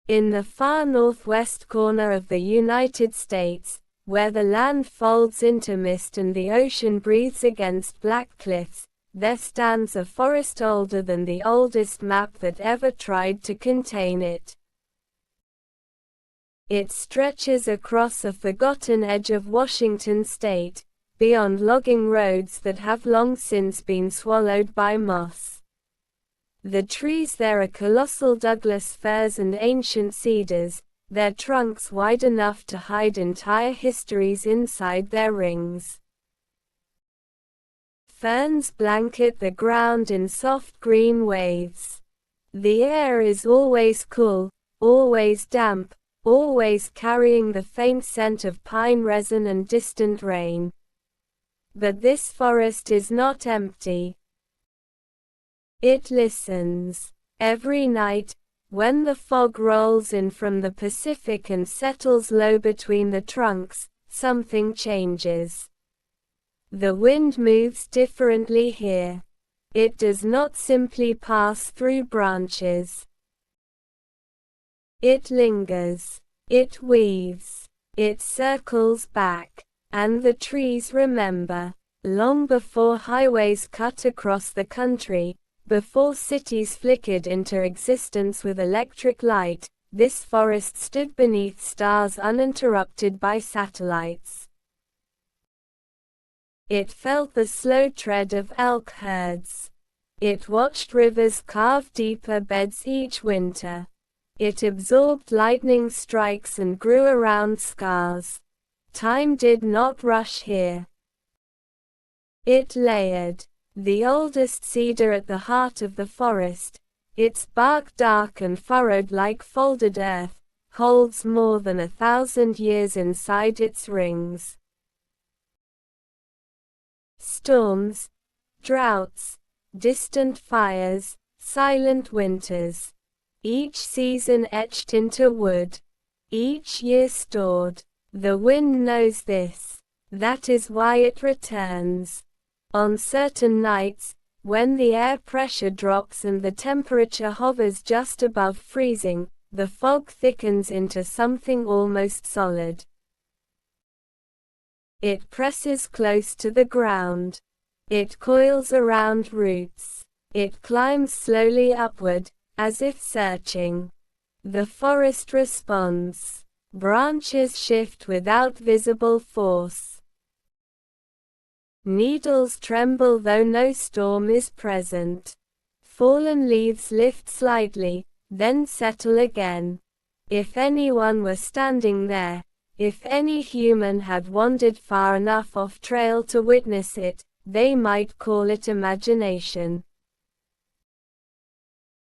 In the far northwest corner of the United States, where the land folds into mist and the ocean breathes against black cliffs, there stands a forest older than the oldest map that ever tried to contain it. It stretches across a forgotten edge of Washington state, beyond logging roads that have long since been swallowed by moss. The trees there are colossal Douglas firs and ancient cedars, their trunks wide enough to hide entire histories inside their rings. Ferns blanket the ground in soft green waves. The air is always cool, always damp, always carrying the faint scent of pine resin and distant rain. But this forest is not empty. It listens. Every night, when the fog rolls in from the Pacific and settles low between the trunks, something changes. The wind moves differently here. It does not simply pass through branches. It lingers. It weaves. It circles back. And the trees remember. Long before highways cut across the country, before cities flickered into existence with electric light, this forest stood beneath stars uninterrupted by satellites. It felt the slow tread of elk herds. It watched rivers carve deeper beds each winter. It absorbed lightning strikes and grew around scars. Time did not rush here. It layered. The oldest cedar at the heart of the forest, its bark dark and furrowed like folded earth, holds more than 1,000 years inside its rings. Storms, droughts, distant fires, silent winters. Each season etched into wood. Each year stored. The wind knows this. That is why it returns. On certain nights, when the air pressure drops and the temperature hovers just above freezing, the fog thickens into something almost solid. It presses close to the ground. It coils around roots. It climbs slowly upward, as if searching. The forest responds. Branches shift without visible force. Needles tremble though no storm is present. Fallen leaves lift slightly, then settle again. If anyone were standing there, if any human had wandered far enough off trail to witness it, they might call it imagination.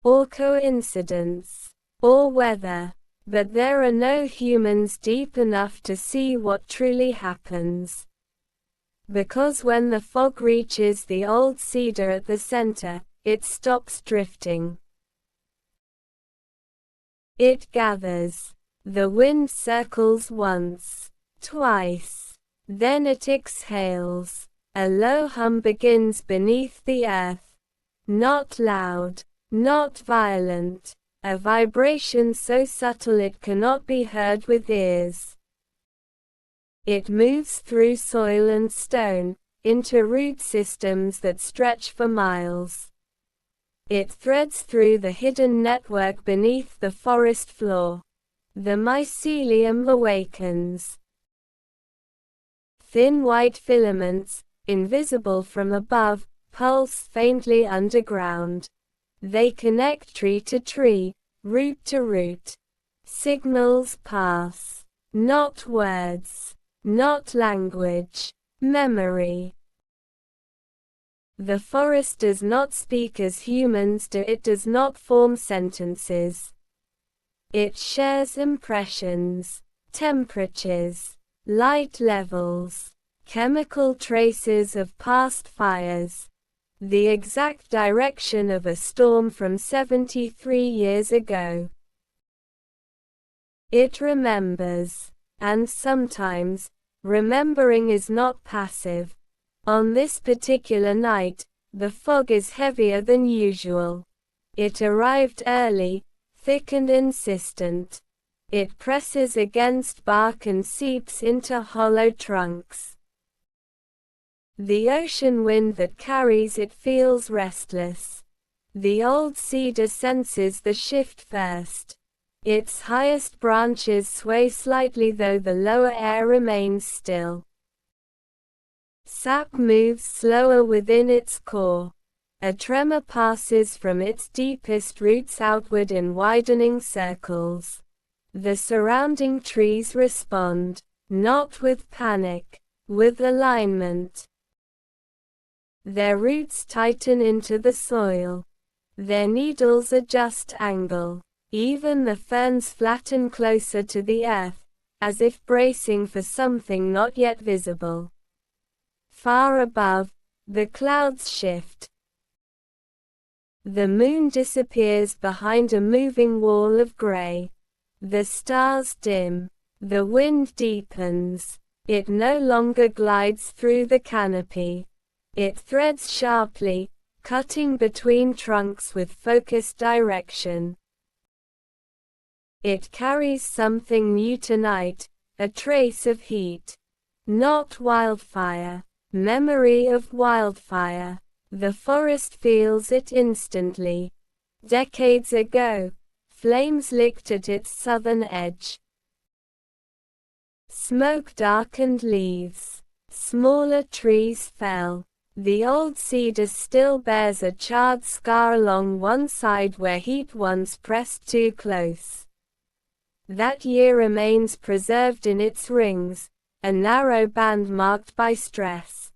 Or coincidence. Or weather. But there are no humans deep enough to see what truly happens. Because when the fog reaches the old cedar at the center, it stops drifting. It gathers. The wind circles once, twice. Then it exhales. A low hum begins beneath the earth. Not loud, not violent. A vibration so subtle it cannot be heard with ears. It moves through soil and stone, into root systems that stretch for miles. It threads through the hidden network beneath the forest floor. The mycelium awakens. Thin white filaments, invisible from above, pulse faintly underground. They connect tree to tree, root to root. Signals pass. Not words. Not language. Memory. The forest does not speak as humans do. It does not form sentences. It shares impressions, temperatures, light levels, chemical traces of past fires, the exact direction of a storm from 73 years ago. It remembers. And sometimes, remembering is not passive. On this particular night, the fog is heavier than usual. It arrived early, thick and insistent. It presses against bark and seeps into hollow trunks. The ocean wind that carries it feels restless. The old cedar senses the shift first. Its highest branches sway slightly though the lower air remains still. Sap moves slower within its core. A tremor passes from its deepest roots outward in widening circles. The surrounding trees respond, not with panic, with alignment. Their roots tighten into the soil. Their needles adjust angle. Even the ferns flatten closer to the earth, as if bracing for something not yet visible. Far above, the clouds shift. The moon disappears behind a moving wall of gray. The stars dim. The wind deepens. It no longer glides through the canopy. It threads sharply, cutting between trunks with focused direction. It carries something new tonight, a trace of heat. Not wildfire. Memory of wildfire. The forest feels it instantly. Decades ago, flames licked at its southern edge. Smoke darkened leaves. Smaller trees fell. The old cedar still bears a charred scar along one side where heat once pressed too close. That year remains preserved in its rings, a narrow band marked by stress.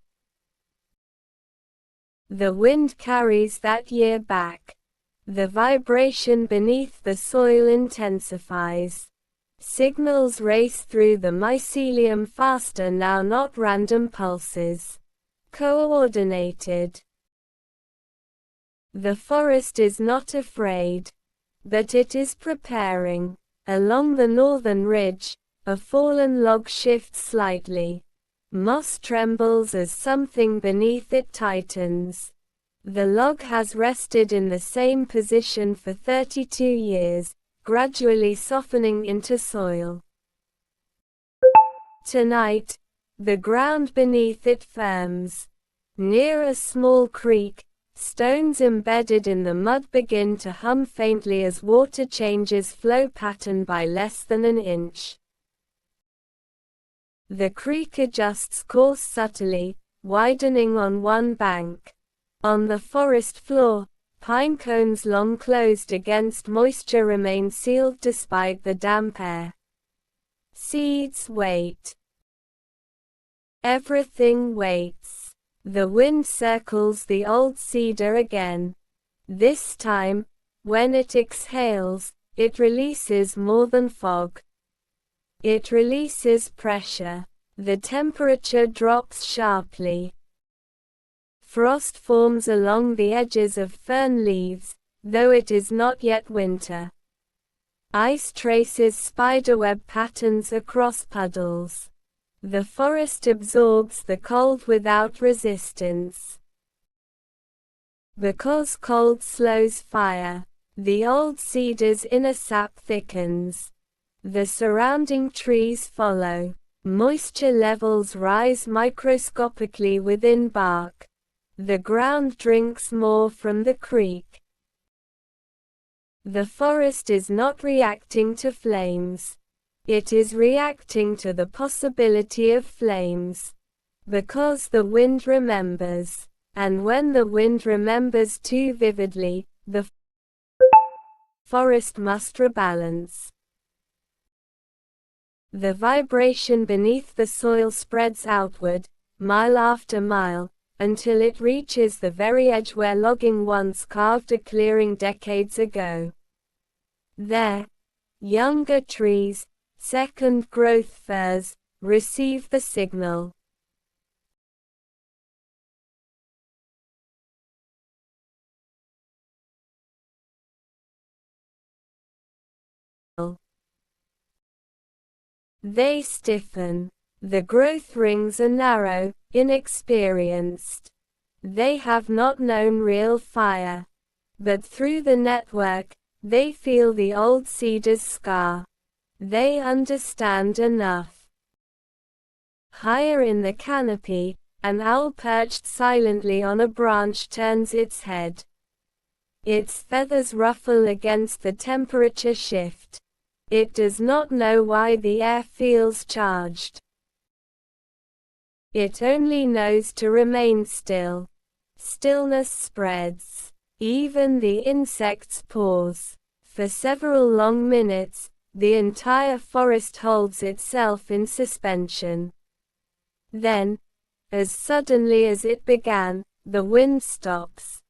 The wind carries that year back. The vibration beneath the soil intensifies. Signals race through the mycelium faster now, not random pulses. Coordinated. The forest is not afraid, but it is preparing. Along the northern ridge, a fallen log shifts slightly. Moss trembles as something beneath it tightens. The log has rested in the same position for 32 years, gradually softening into soil. Tonight, the ground beneath it firms. Near a small creek, stones embedded in the mud begin to hum faintly as water changes flow pattern by less than an inch. The creek adjusts course subtly, widening on one bank. On the forest floor, pine cones long closed against moisture remain sealed despite the damp air. Seeds wait. Everything waits. The wind circles the old cedar again. This time, when it exhales, it releases more than fog. It releases pressure. The temperature drops sharply. Frost forms along the edges of fern leaves, though it is not yet winter. Ice traces spiderweb patterns across puddles. The forest absorbs the cold without resistance. Because cold slows fire, the old cedar's inner sap thickens. The surrounding trees follow. Moisture levels rise microscopically within bark. The ground drinks more from the creek. The forest is not reacting to flames. It is reacting to the possibility of flames. Because the wind remembers. And when the wind remembers too vividly, the forest must rebalance. The vibration beneath the soil spreads outward, mile after mile, until it reaches the very edge where logging once carved a clearing decades ago. There, younger trees, second growth firs, receive the signal. They stiffen. The growth rings are narrow, inexperienced. They have not known real fire. But through the network, They feel the old cedar's scar. They understand enough. Higher in the canopy, an owl perched silently on a branch turns its head. Its feathers ruffle against the temperature shift. It does not know why the air feels charged. It only knows to remain still. Stillness spreads. Even the insects pause. For several long minutes, the entire forest holds itself in suspension. Then, as suddenly as it began, the wind stops.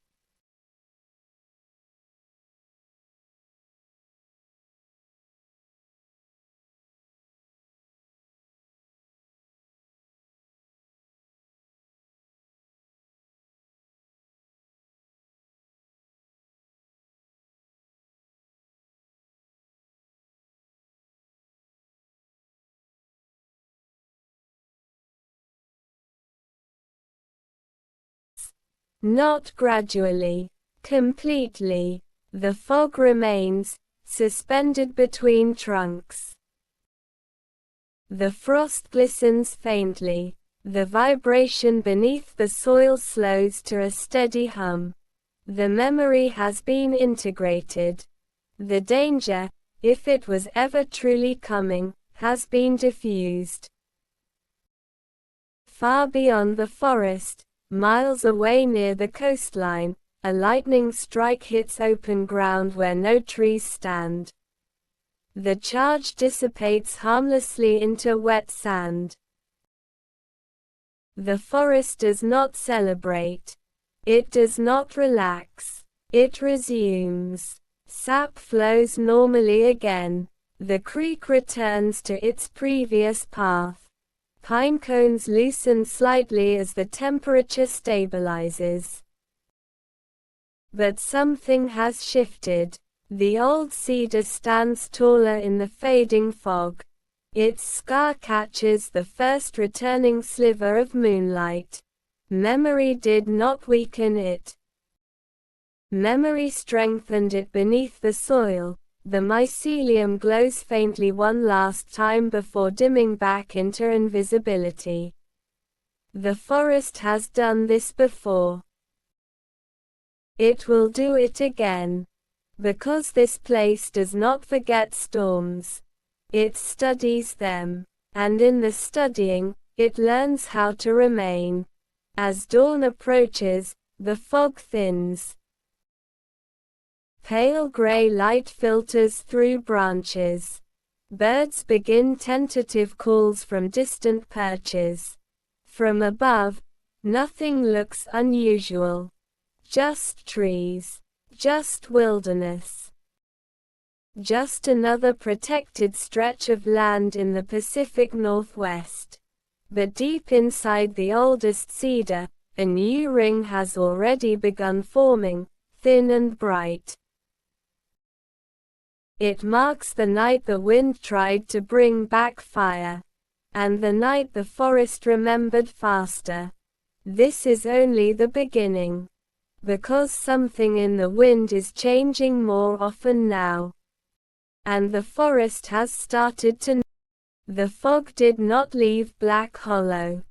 Not gradually. Completely. The fog remains, suspended between trunks. The frost glistens faintly. The vibration beneath the soil slows to a steady hum. The memory has been integrated. The danger, if it was ever truly coming, has been diffused. Far beyond the forest, miles away near the coastline, a lightning strike hits open ground where no trees stand. The charge dissipates harmlessly into wet sand. The forest does not celebrate. It does not relax. It resumes. Sap flows normally again. The creek returns to its previous path. Pine cones loosen slightly as the temperature stabilizes. But something has shifted. The old cedar stands taller in the fading fog. Its scar catches the first returning sliver of moonlight. Memory did not weaken it. Memory strengthened it beneath the soil. The mycelium glows faintly one last time before dimming back into invisibility. The forest has done this before. It will do it again. Because this place does not forget storms. It studies them. And in the studying, it learns how to remain. As dawn approaches, the fog thins. Pale gray light filters through branches. Birds begin tentative calls from distant perches. From above, nothing looks unusual. Just trees. Just wilderness. Just another protected stretch of land in the Pacific Northwest. But deep inside the oldest cedar, a new ring has already begun forming, thin and bright. It marks the night the wind tried to bring back fire. And the night the forest remembered faster. This is only the beginning. Because something in the wind is changing more often now. And the forest has started to. The fog did not leave Black Hollow.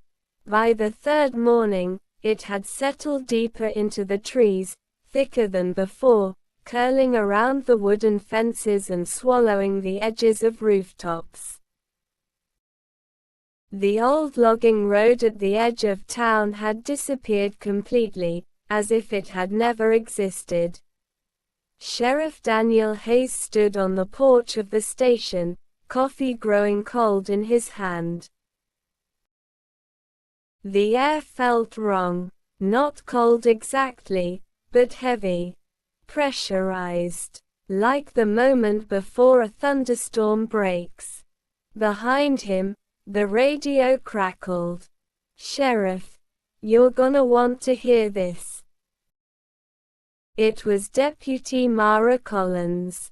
By the third morning, it had settled deeper into the trees, thicker than before, curling around the wooden fences and swallowing the edges of rooftops. The old logging road at the edge of town had disappeared completely, as if it had never existed. Sheriff Daniel Hayes stood on the porch of the station, coffee growing cold in his hand. The air felt wrong. Not cold exactly, but heavy. Pressurized. Like the moment before a thunderstorm breaks. Behind him, the radio crackled. "Sheriff, you're gonna want to hear this." It was Deputy Mara Collins.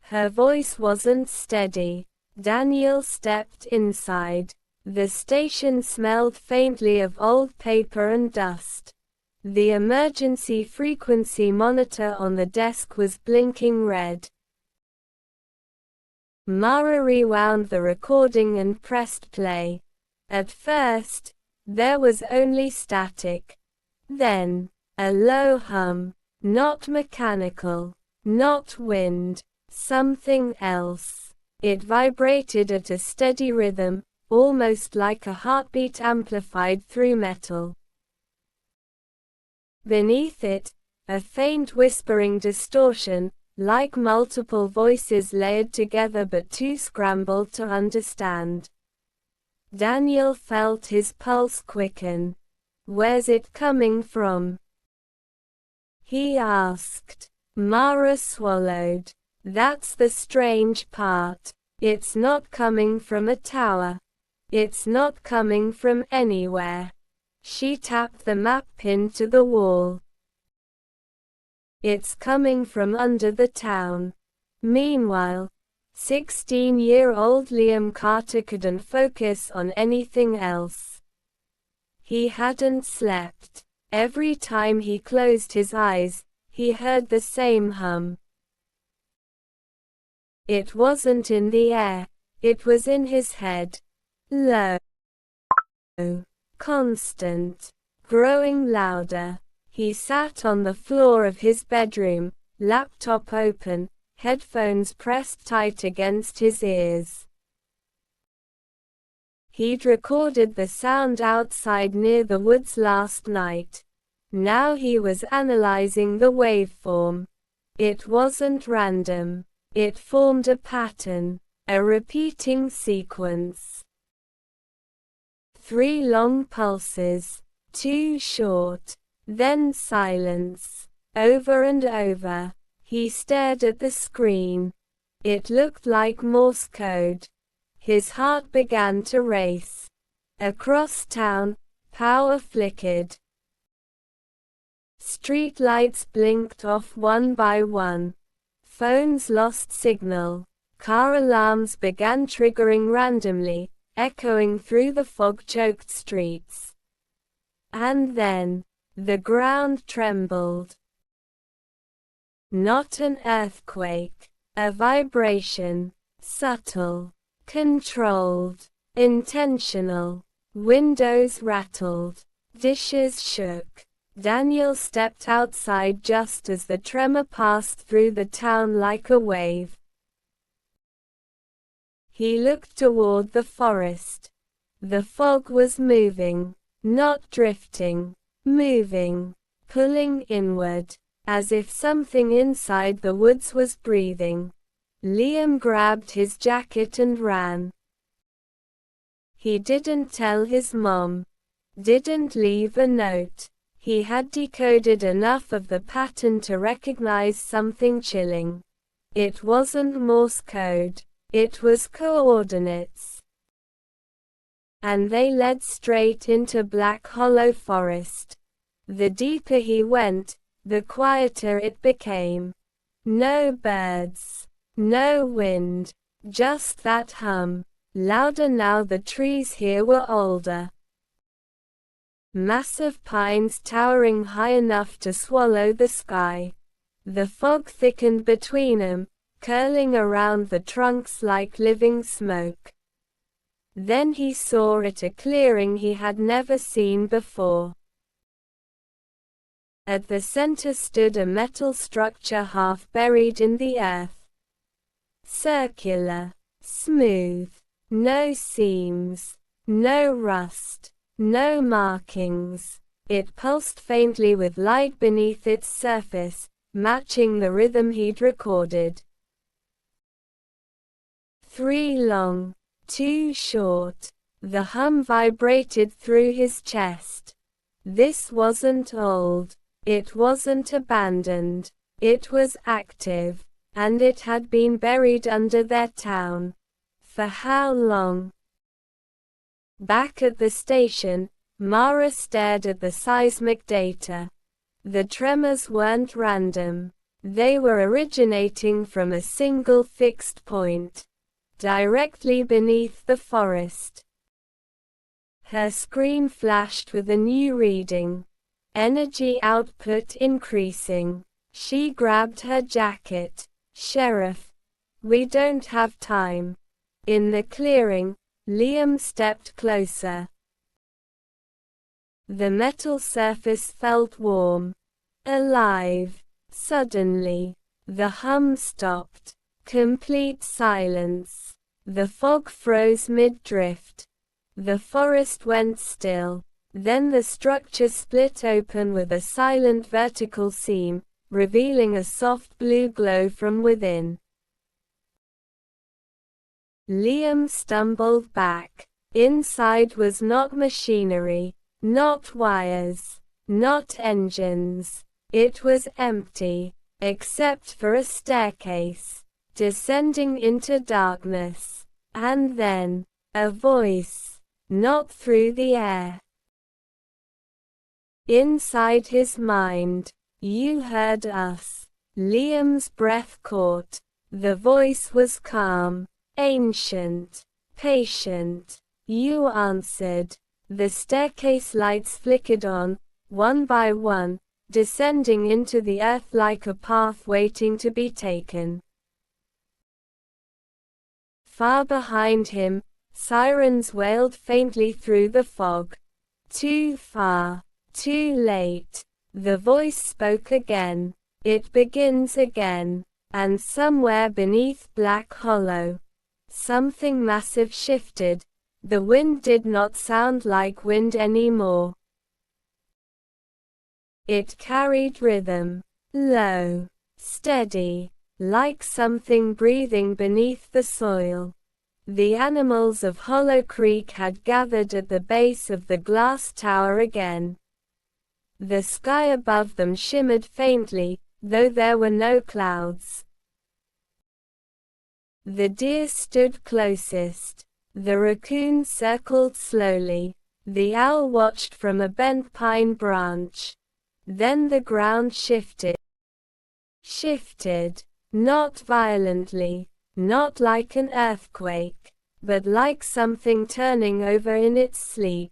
Her voice wasn't steady. Daniel stepped inside. The station smelled faintly of old paper and dust. The emergency frequency monitor on the desk was blinking red. Mara rewound the recording and pressed play. At first, there was only static. Then, a low hum. Not mechanical. Not wind. Something else. It vibrated at a steady rhythm, almost like a heartbeat amplified through metal. Beneath it, a faint whispering distortion, like multiple voices layered together but too scrambled to understand. Daniel felt his pulse quicken. "Where's it coming from?" he asked. Mara swallowed. "That's the strange part. It's not coming from a tower. It's not coming from anywhere." She tapped the map pinned to the wall. "It's coming from under the town." Meanwhile, 16-year-old Liam Carter couldn't focus on anything else. He hadn't slept. Every time he closed his eyes, he heard the same hum. It wasn't in the air, it was in his head. Low. Constant. Growing louder. He sat on the floor of his bedroom, laptop open, headphones pressed tight against his ears. He'd recorded the sound outside near the woods last night. Now he was analyzing the waveform. It wasn't random. It formed a pattern, a repeating sequence. 3 long pulses, 2 short, then silence. Over and over, he stared at the screen. It looked like Morse code. His heart began to race. Across town, power flickered. Street lights blinked off one by one. Phones lost signal. Car alarms began triggering randomly, echoing through the fog-choked streets. And then, the ground trembled. Not an earthquake. A vibration. Subtle. Controlled. Intentional. Windows rattled. Dishes shook. Daniel stepped outside just as the tremor passed through the town like a wave. He looked toward the forest. The fog was moving, not drifting, moving, pulling inward, as if something inside the woods was breathing. Liam grabbed his jacket and ran. He didn't tell his mom. Didn't leave a note. He had decoded enough of the pattern to recognize something chilling. It wasn't Morse code. It was coordinates. And they led straight into Black Hollow Forest. The deeper he went, the quieter it became. No birds. No wind. Just that hum. Louder now the trees here were older. Massive pines towering high enough to swallow the sky. The fog thickened between them, curling around the trunks like living smoke. Then he saw at a clearing he had never seen before. At the center stood a metal structure half buried in the earth. Circular. Smooth. No seams. No rust. No markings. It pulsed faintly with light beneath its surface, matching the rhythm he'd recorded. 3 long, 2 short. The hum vibrated through his chest. This wasn't old. It wasn't abandoned. It was active. And it had been buried under their town. For how long? Back at the station, Mara stared at the seismic data. The tremors weren't random. They were originating from a single fixed point, directly beneath the forest. Her screen flashed with a new reading. energy output increasing. She grabbed her jacket. Sheriff, we don't have time. In the clearing, Liam stepped closer. The metal surface felt warm, alive. Suddenly, the hum stopped. Complete silence. The fog froze mid-drift. The forest went still. Then the structure split open with a silent vertical seam, revealing a soft blue glow from within. Liam stumbled back. Inside was not machinery, not wires, not engines. It was empty, except for a staircase, descending into darkness. And then, a voice, not through the air. Inside his mind. You heard us. Liam's breath caught. The voice was calm, ancient, patient. You answered. The staircase lights flickered on, one by one, descending into the earth like a path waiting to be taken. Far behind him, sirens wailed faintly through the fog. Too far, too late. The voice spoke again. It begins again. And somewhere beneath Black Hollow, something massive shifted. The wind did not sound like wind anymore. It carried rhythm. Low, steady, like something breathing beneath the soil. The animals of Hollow Creek had gathered at the base of the glass tower again. The sky above them shimmered faintly, though there were no clouds. The deer stood closest. The raccoon circled slowly. The owl watched from a bent pine branch. Then the ground shifted. Shifted, not violently, not like an earthquake, but like something turning over in its sleep.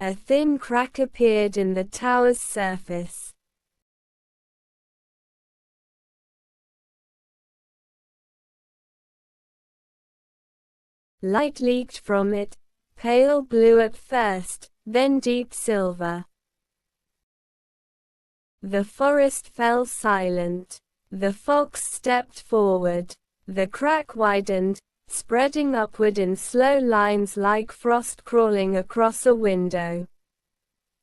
A thin crack appeared in the tower's surface. Light leaked from it, pale blue at first, then deep silver. The forest fell silent. The fox stepped forward. The crack widened, spreading upward in slow lines like frost crawling across a window.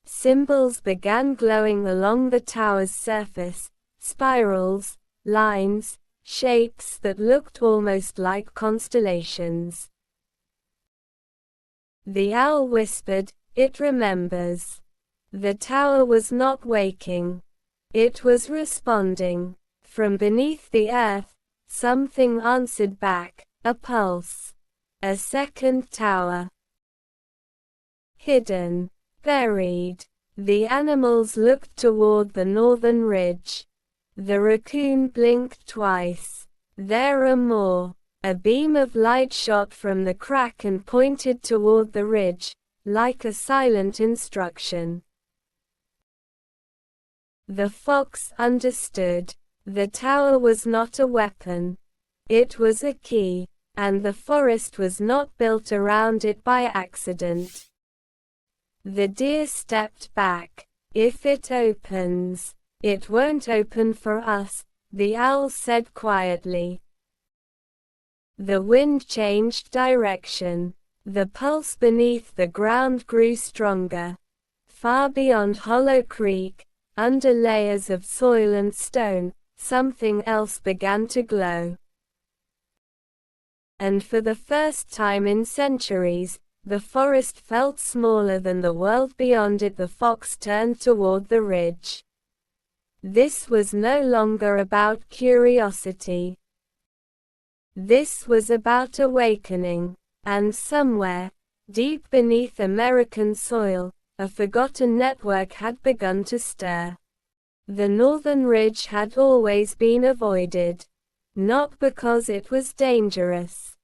Symbols began glowing along the tower's surface, spirals, lines, shapes that looked almost like constellations. The owl whispered, "It remembers." The tower was not waking. It was responding. From beneath the earth, something answered back, a pulse. A second tower. Hidden, buried. The animals looked toward the northern ridge. The raccoon blinked twice. There are more. A beam of light shot from the crack and pointed toward the ridge, like a silent instruction. The fox understood. The tower was not a weapon. It was a key, and the forest was not built around it by accident. The deer stepped back. "If it opens, it won't open for us," the owl said quietly. The wind changed direction. The pulse beneath the ground grew stronger. Far beyond Hollow Creek, under layers of soil and stone, something else began to glow. And for the first time in centuries, the forest felt smaller than the world beyond it. The fox turned toward the ridge. This was no longer about curiosity. This was about awakening. And somewhere, deep beneath American soil, a forgotten network had begun to stir. The northern ridge had always been avoided. Not because it was dangerous,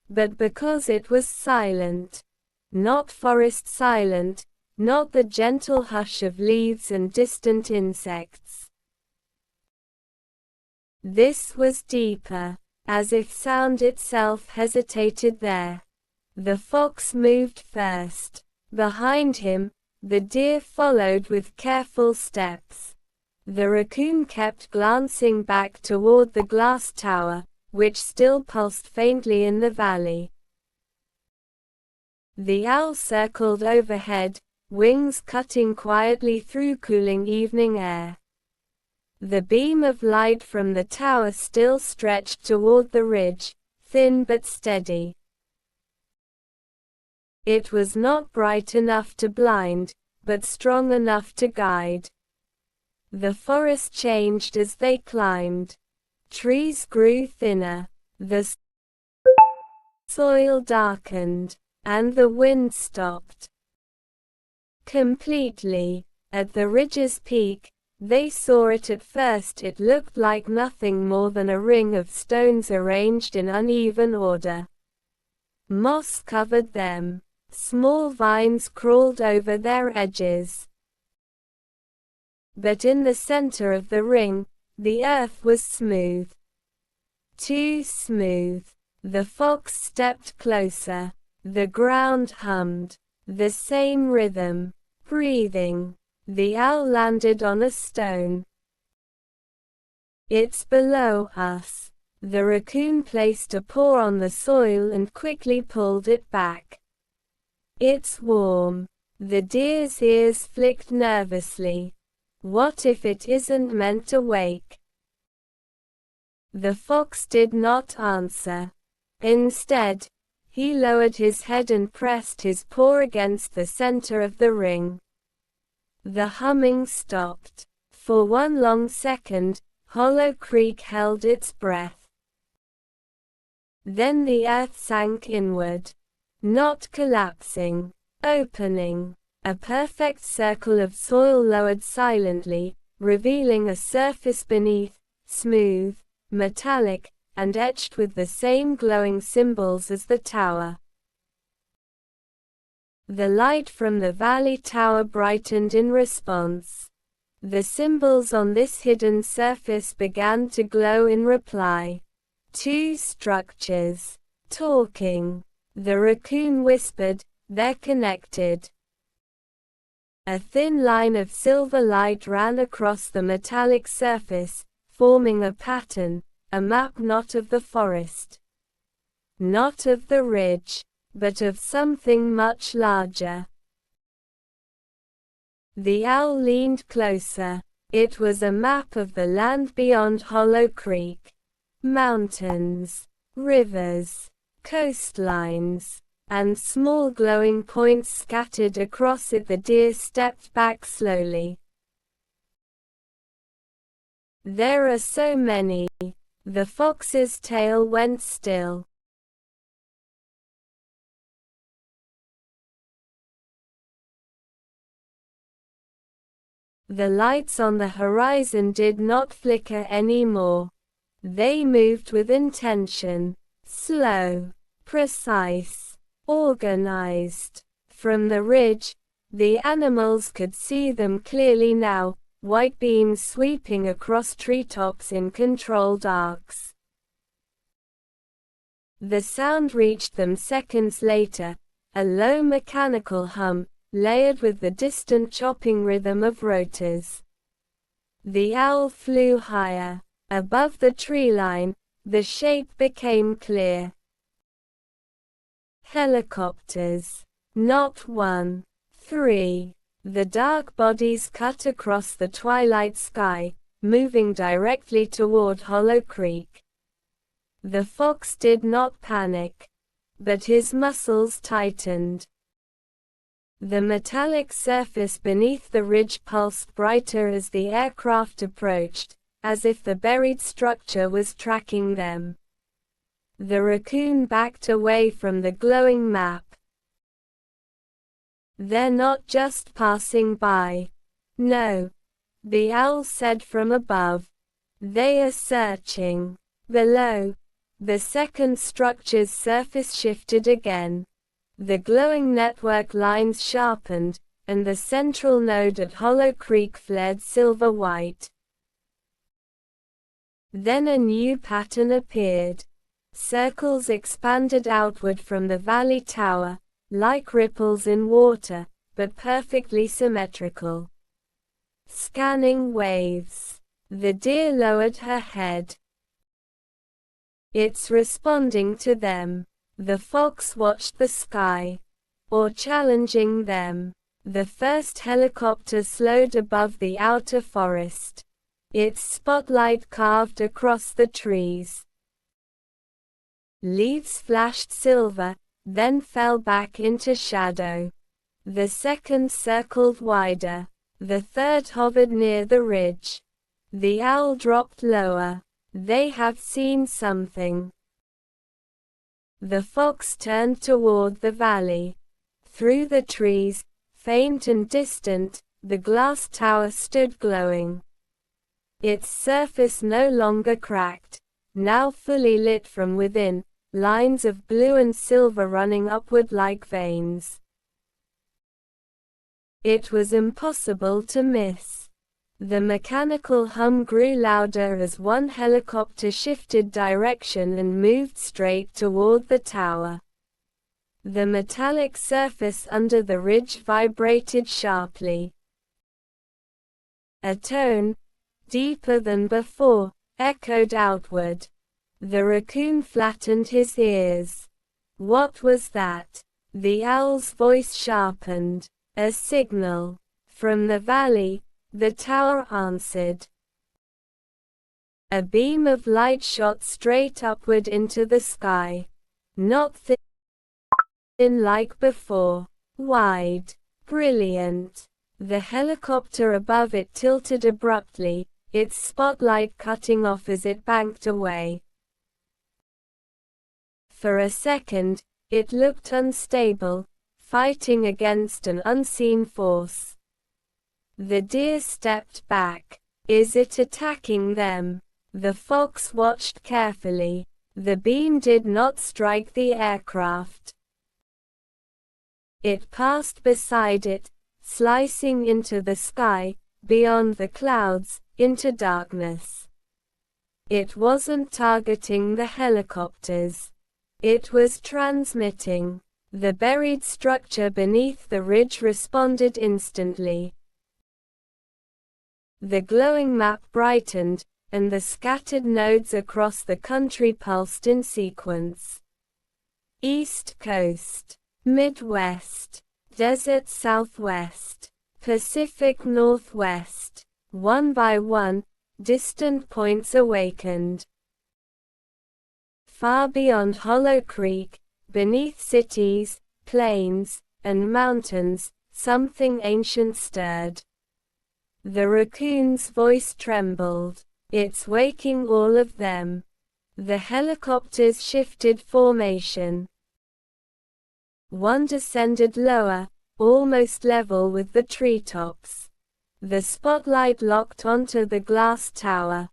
but because it was silent. Not forest silent, not the gentle hush of leaves and distant insects. This was deeper, as if sound itself hesitated there. The fox moved first. Behind him, the deer followed with careful steps. The raccoon kept glancing back toward the glass tower, which still pulsed faintly in the valley. The owl circled overhead, wings cutting quietly through cooling evening air. The beam of light from the tower still stretched toward the ridge, thin but steady. It was not bright enough to blind, but strong enough to guide. The forest changed as they climbed. Trees grew thinner, the soil darkened, and the wind stopped. Completely. At the ridge's peak, they saw it at first. It looked like nothing more than a ring of stones arranged in uneven order. Moss covered them. Small vines crawled over their edges. But in the center of the ring, the earth was smooth. Too smooth. The fox stepped closer. The ground hummed. The same rhythm. Breathing. The owl landed on a stone. "It's below us." The raccoon placed a paw on the soil and quickly pulled it back. "It's warm." The deer's ears flicked nervously. What if it isn't meant to wake? The fox did not answer. Instead, he lowered his head and pressed his paw against the center of the ring. The humming stopped. For one long second, Hollow Creek held its breath. Then the earth sank inward. Not collapsing. Opening. A perfect circle of soil lowered silently, revealing a surface beneath, smooth, metallic, and etched with the same glowing symbols as the tower. The light from the valley tower brightened in response. The symbols on this hidden surface began to glow in reply. Two structures. Talking. The raccoon whispered, "They're connected." A thin line of silver light ran across the metallic surface, forming a pattern, a map not of the forest. Not of the ridge, but of something much larger. The owl leaned closer. It was a map of the land beyond Hollow Creek. Mountains, rivers, coastlines, and small glowing points scattered across it. The deer stepped back slowly. "There are so many." The fox's tail went still. The lights on the horizon did not flicker anymore. They moved with intention. Slow, precise, organized. From the ridge, the animals could see them clearly now, white beams sweeping across treetops in controlled arcs. The sound reached them seconds later, a low mechanical hum, layered with the distant chopping rhythm of rotors. The owl flew higher. Above the tree line, the shape became clear. Helicopters. Not one. 3. The dark bodies cut across the twilight sky, moving directly toward Hollow Creek. The fox did not panic, but his muscles tightened. The metallic surface beneath the ridge pulsed brighter as the aircraft approached, as if the buried structure was tracking them. The raccoon backed away from the glowing map. "They're not just passing by." "No," the owl said from above. "They are searching." Below, the second structure's surface shifted again. The glowing network lines sharpened, and the central node at Hollow Creek flared silver-white. Then a new pattern appeared. Circles expanded outward from the valley tower, like ripples in water, but perfectly symmetrical. Scanning waves. The deer lowered her head. It's responding to them. The fox watched the sky. Or challenging them. The first helicopter slowed above the outer forest. Its spotlight carved across the trees. Leaves flashed silver, then fell back into shadow. The second circled wider. The third hovered near the ridge. The owl dropped lower. They have seen something. The fox turned toward the valley. Through the trees, faint and distant, the glass tower stood glowing. Its surface no longer cracked, now fully lit from within, lines of blue and silver running upward like veins. It was impossible to miss. The mechanical hum grew louder as one helicopter shifted direction and moved straight toward the tower. The metallic surface under the ridge vibrated sharply. A tone, deeper than before, echoed outward. The raccoon flattened his ears. What was that? The owl's voice sharpened. A signal. From the valley, the tower answered. A beam of light shot straight upward into the sky. Not thin like before. Wide. Brilliant. The helicopter above it tilted abruptly, its spotlight cutting off as it banked away. For a second, it looked unstable, fighting against an unseen force. The deer stepped back. Is it attacking them? The fox watched carefully. The beam did not strike the aircraft. It passed beside it, slicing into the sky, beyond the clouds, into darkness. It wasn't targeting the helicopters. It was transmitting. The buried structure beneath the ridge responded instantly. The glowing map brightened, and the scattered nodes across the country pulsed in sequence. East Coast, Midwest, Desert Southwest, Pacific Northwest. One by one, distant points awakened. Far beyond Hollow Creek, beneath cities, plains, and mountains, something ancient stirred. The raccoon's voice trembled. It's waking all of them. The helicopters shifted formation. One descended lower, almost level with the treetops. The spotlight locked onto the glass tower.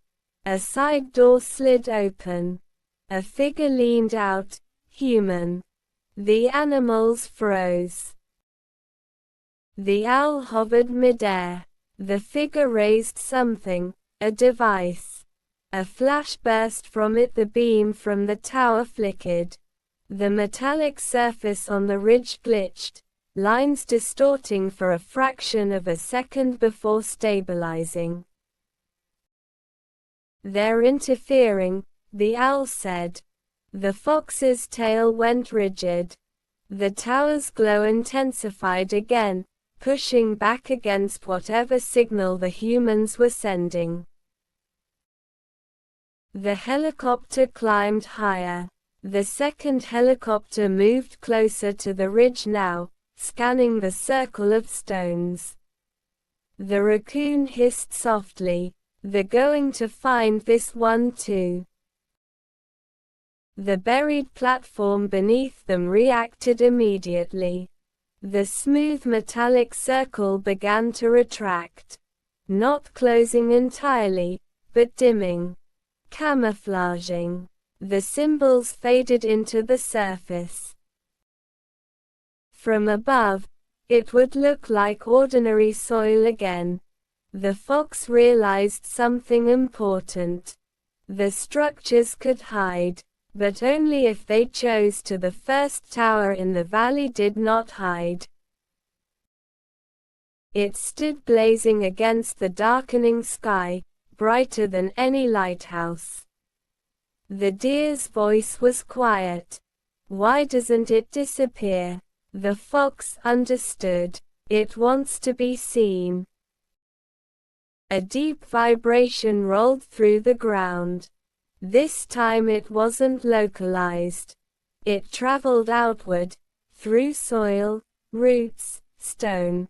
A side door slid open. A figure leaned out, human. The animals froze. The owl hovered midair. The figure raised something, a device. A flash burst from it. The beam from the tower flickered. The metallic surface on the ridge glitched, lines distorting for a fraction of a second before stabilizing. They're interfering, the owl said. The fox's tail went rigid. The tower's glow intensified again, pushing back against whatever signal the humans were sending. The helicopter climbed higher. The second helicopter moved closer to the ridge now, scanning the circle of stones. The raccoon hissed softly, "They're going to find this one too." The buried platform beneath them reacted immediately. The smooth metallic circle began to retract. Not closing entirely, but dimming. Camouflaging. The symbols faded into the surface. From above, it would look like ordinary soil again. The fox realized something important. The structures could hide, but only if they chose to. The first tower in the valley did not hide. It stood blazing against the darkening sky, brighter than any lighthouse. The deer's voice was quiet. "Why doesn't it disappear?" The fox understood. "It wants to be seen." A deep vibration rolled through the ground. This time it wasn't localized. It traveled outward, through soil, roots, stone.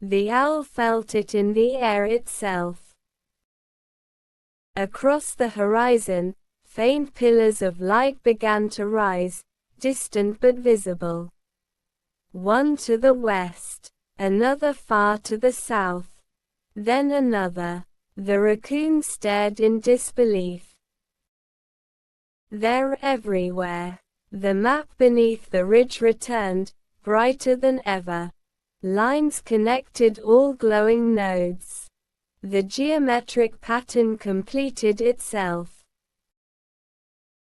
The owl felt it in the air itself. Across the horizon, faint pillars of light began to rise, distant but visible. One to the west, another far to the south, then another. The raccoon stared in disbelief. "They're everywhere." The map beneath the ridge returned, brighter than ever. Lines connected all glowing nodes. The geometric pattern completed itself.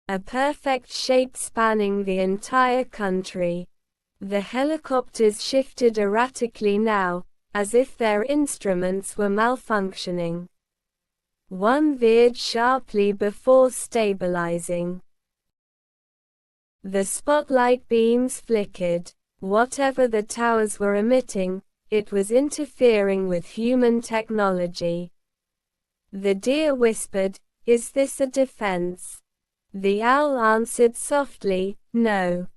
A perfect shape spanning the entire country. The helicopters shifted erratically now, as if their instruments were malfunctioning. One veered sharply before stabilizing. The spotlight beams flickered. Whatever the towers were emitting, it was interfering with human technology. The deer whispered, "Is this a defense?" The owl answered softly, "No."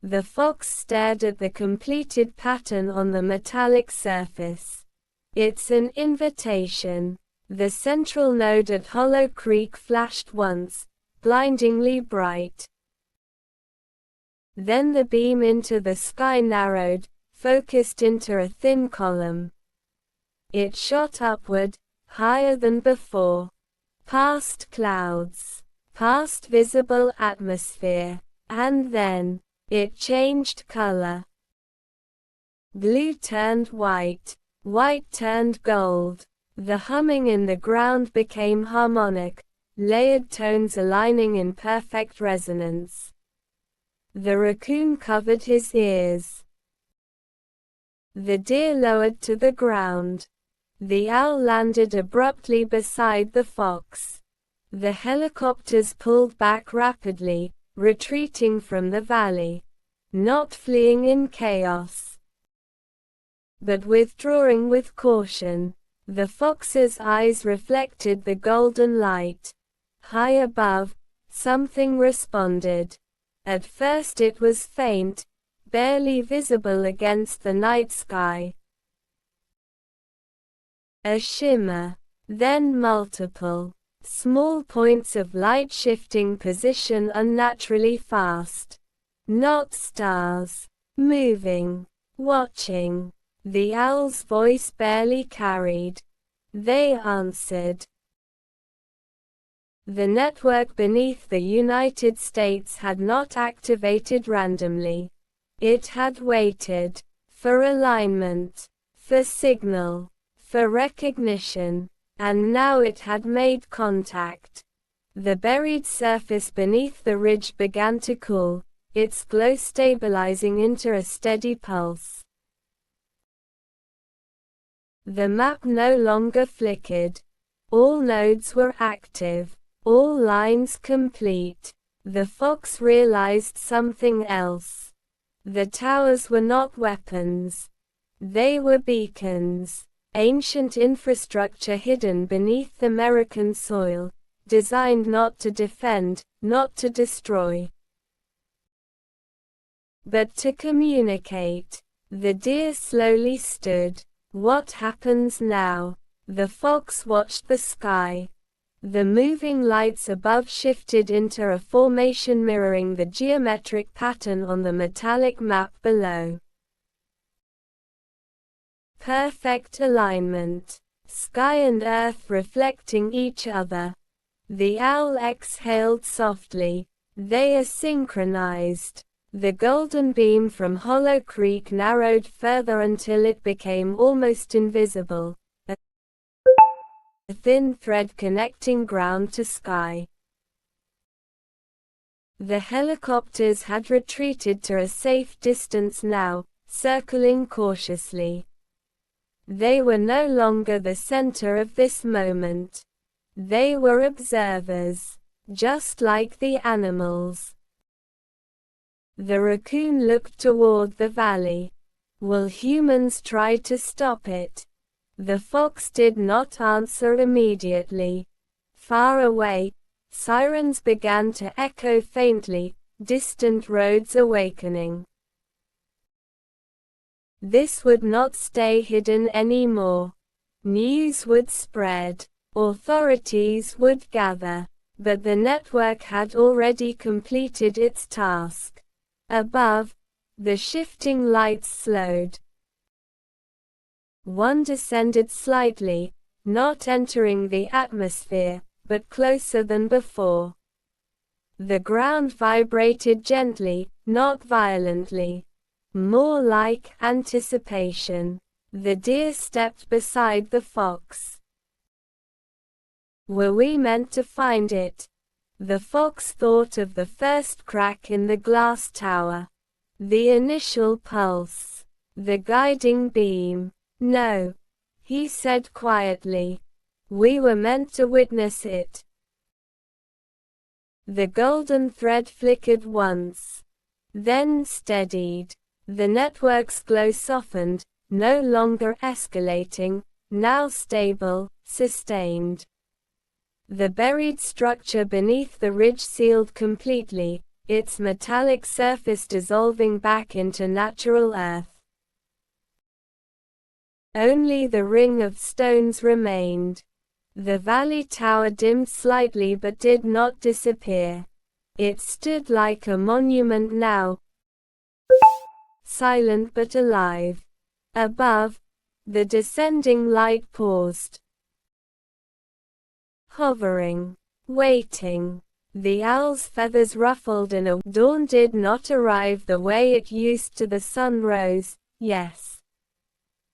The fox stared at the completed pattern on the metallic surface. "It's an invitation." The central node at Hollow Creek flashed once, blindingly bright. Then the beam into the sky narrowed, focused into a thin column. It shot upward, higher than before. Past clouds, past visible atmosphere, and then, it changed color. Blue turned white, white turned gold. The humming in the ground became harmonic, layered tones aligning in perfect resonance. The raccoon covered his ears. The deer lowered to the ground. The owl landed abruptly beside the fox. The helicopters pulled back rapidly, retreating from the valley. Not fleeing in chaos, but withdrawing with caution. The fox's eyes reflected the golden light. High above, something responded. At first it was faint, barely visible against the night sky. A shimmer, then multiple, small points of light shifting position unnaturally fast. Not stars. Moving. Watching. The owl's voice barely carried. They answered. The network beneath the United States had not activated randomly. It had waited. For alignment. For signal. For recognition. And now it had made contact. The buried surface beneath the ridge began to cool, its glow stabilizing into a steady pulse. The map no longer flickered. All nodes were active. All lines complete. The fox realized something else. The towers were not weapons. They were beacons. Ancient infrastructure hidden beneath American soil, designed not to defend, not to destroy, but to communicate. The deer slowly stood. What happens now? The fox watched the sky. The moving lights above shifted into a formation mirroring the geometric pattern on the metallic map below. Perfect alignment. Sky and earth reflecting each other. The owl exhaled softly. They are synchronized. The golden beam from Hollow Creek narrowed further until it became almost invisible, a thin thread connecting ground to sky. The helicopters had retreated to a safe distance now, circling cautiously. They were no longer the center of this moment. They were observers, just like the animals. The raccoon looked toward the valley. Will humans try to stop it? The fox did not answer immediately. Far away, sirens began to echo faintly, distant roads awakening. This would not stay hidden anymore. News would spread. Authorities would gather. But the network had already completed its task. Above, the shifting lights slowed. One descended slightly, not entering the atmosphere, but closer than before. The ground vibrated gently, not violently. More like anticipation. The deer stepped beside the fox. Were we meant to find it? The fox thought of the first crack in the glass tower. The initial pulse. The guiding beam. No, he said quietly. We were meant to witness it. The golden thread flickered once. Then steadied. The network's glow softened, no longer escalating, now stable, sustained. The buried structure beneath the ridge sealed completely, its metallic surface dissolving back into natural earth. Only the ring of stones remained. The valley tower dimmed slightly but did not disappear. It stood like a monument now, silent but alive. Above, the descending light paused. Hovering. Waiting. The owl's feathers ruffled and a dawn did not arrive the way it used to. The sun rose, yes.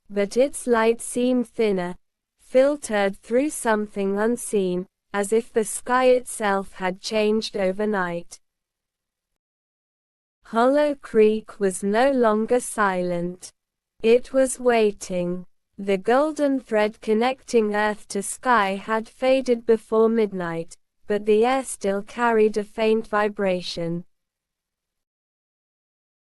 But its light seemed thinner, filtered through something unseen, as if the sky itself had changed overnight. Hollow Creek was no longer silent. It was waiting. The golden thread connecting earth to sky had faded before midnight, but the air still carried a faint vibration.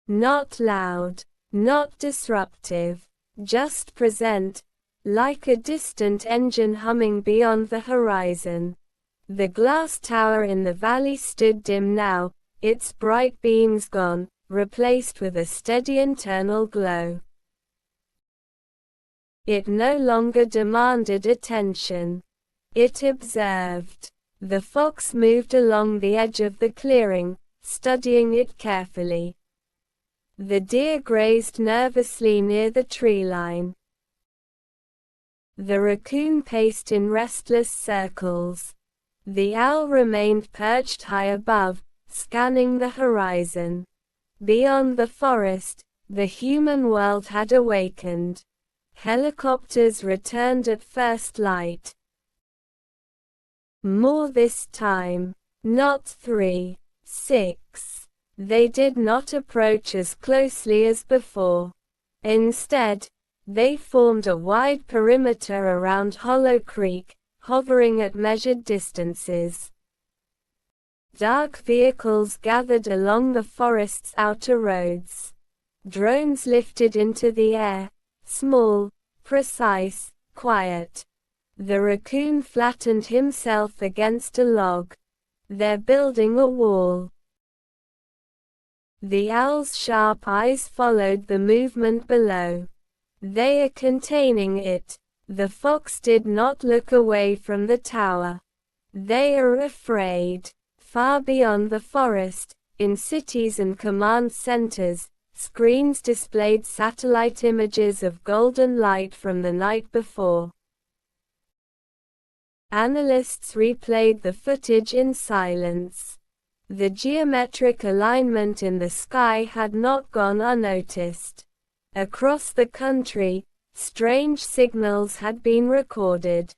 Not loud, not disruptive, just present, like a distant engine humming beyond the horizon. The glass tower in the valley stood dim now, its bright beams gone, replaced with a steady internal glow. It no longer demanded attention. It observed. The fox moved along the edge of the clearing, studying it carefully. The deer grazed nervously near the tree line. The raccoon paced in restless circles. The owl remained perched high above, scanning the horizon. Beyond the forest, the human world had awakened. Helicopters returned at first light. More this time. Not 3, 6. They did not approach as closely as before. Instead, they formed a wide perimeter around Hollow Creek, hovering at measured distances. Dark vehicles gathered along the forest's outer roads. Drones lifted into the air, small, precise, quiet. The raccoon flattened himself against a log. They're building a wall. The owl's sharp eyes followed the movement below. They are containing it. The fox did not look away from the tower. They are afraid. Far beyond the forest, in cities and command centers, screens displayed satellite images of golden light from the night before. Analysts replayed the footage in silence. The geometric alignment in the sky had not gone unnoticed. Across the country, strange signals had been recorded.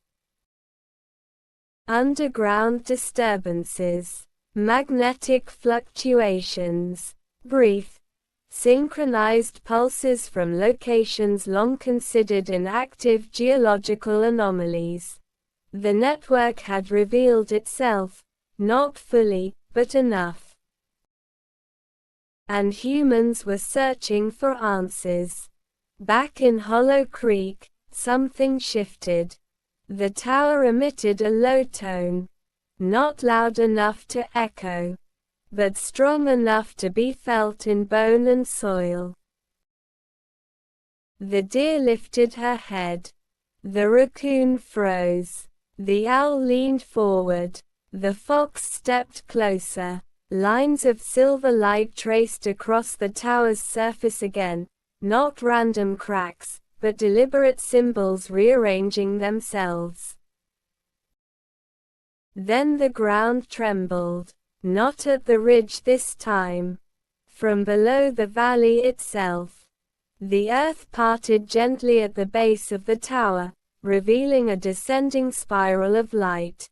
Underground disturbances, magnetic fluctuations, brief, synchronized pulses from locations long considered inactive geological anomalies. The network had revealed itself, not fully, but enough. And humans were searching for answers. Back in Hollow Creek, something shifted. The tower emitted a low tone, not loud enough to echo, but strong enough to be felt in bone and soil. The deer lifted her head. The raccoon froze. The owl leaned forward. The fox stepped closer. Lines of silver light traced across the tower's surface again, not random cracks, but deliberate symbols rearranging themselves. Then the ground trembled, not at the ridge this time. From below the valley itself. The earth parted gently at the base of the tower, revealing a descending spiral of light.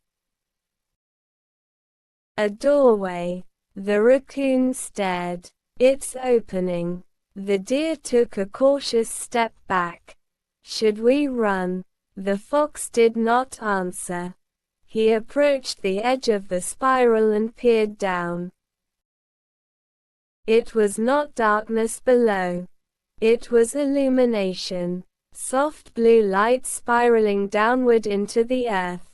A doorway. The raccoon stared. It's opening. The deer took a cautious step back. Should we run? The fox did not answer. He approached the edge of the spiral and peered down. It was not darkness below. It was illumination. Soft blue light spiraling downward into the earth.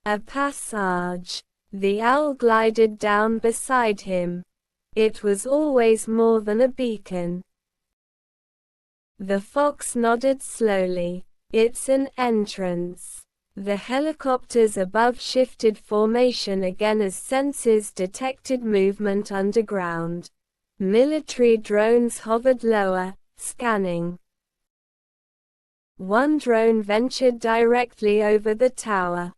A passage. The owl glided down beside him. It was always more than a beacon. The fox nodded slowly. It's an entrance. The helicopters above shifted formation again as sensors detected movement underground. Military drones hovered lower, scanning. One drone ventured directly over the tower.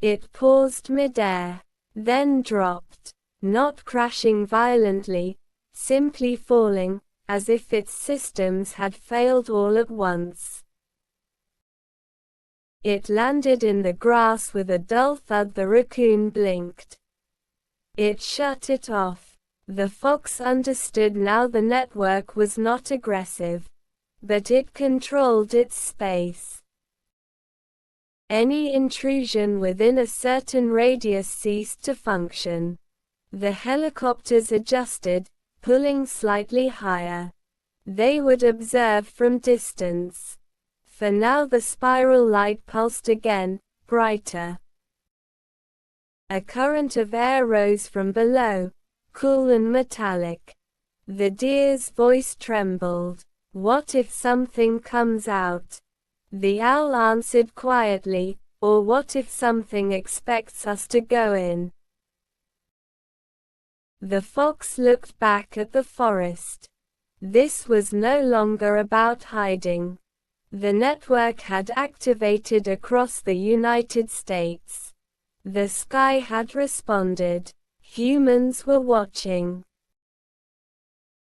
It paused midair, then dropped, not crashing violently, simply falling, as if its systems had failed all at once. It landed in the grass with a dull thud. The raccoon blinked. It shut it off. The fox understood now the network was not aggressive, but it controlled its space. Any intrusion within a certain radius ceased to function. The helicopters adjusted, pulling slightly higher. They would observe from distance. For now the spiral light pulsed again, brighter. A current of air rose from below, cool and metallic. The deer's voice trembled. What if something comes out? The owl answered quietly, or what if something expects us to go in? The fox looked back at the forest. This was no longer about hiding. The network had activated across the United States. The sky had responded. Humans were watching.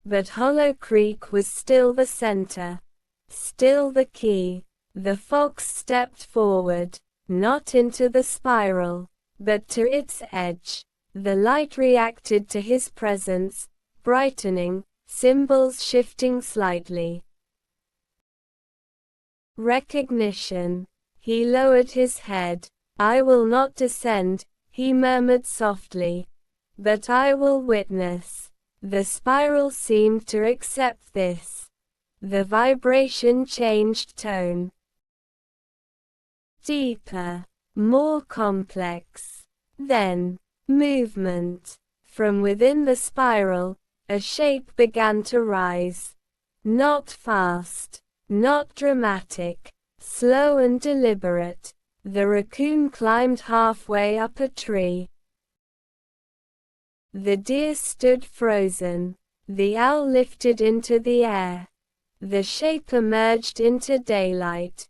But Hollow Creek was still the center. Still the key. The fox stepped forward, not into the spiral, but to its edge. The light reacted to his presence, brightening, symbols shifting slightly. Recognition. He lowered his head. I will not descend, he murmured softly. But I will witness. The spiral seemed to accept this. The vibration changed tone. Deeper, more complex. Then, movement. From within the spiral, a shape began to rise. Not fast, not dramatic, slow and deliberate. The raccoon climbed halfway up a tree. The deer stood frozen. The owl lifted into the air. The shape emerged into daylight.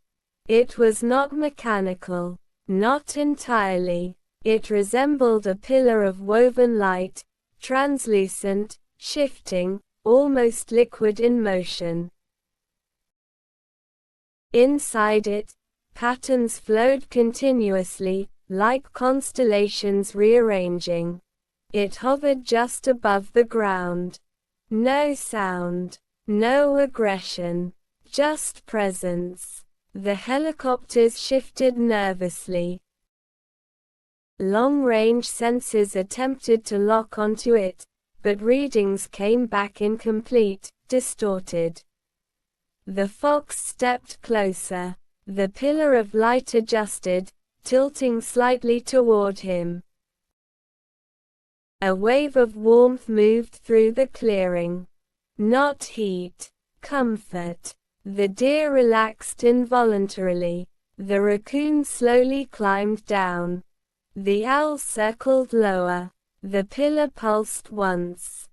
It was not mechanical, not entirely. It resembled a pillar of woven light, translucent, shifting, almost liquid in motion. Inside it, patterns flowed continuously, like constellations rearranging. It hovered just above the ground. No sound, no aggression, just presence. The helicopters shifted nervously. Long-range sensors attempted to lock onto it, but readings came back incomplete, distorted. The fox stepped closer. The pillar of light adjusted, tilting slightly toward him. A wave of warmth moved through the clearing. Not heat, comfort. The deer relaxed involuntarily. The raccoon slowly climbed down. The owl circled lower. The pillar pulsed once.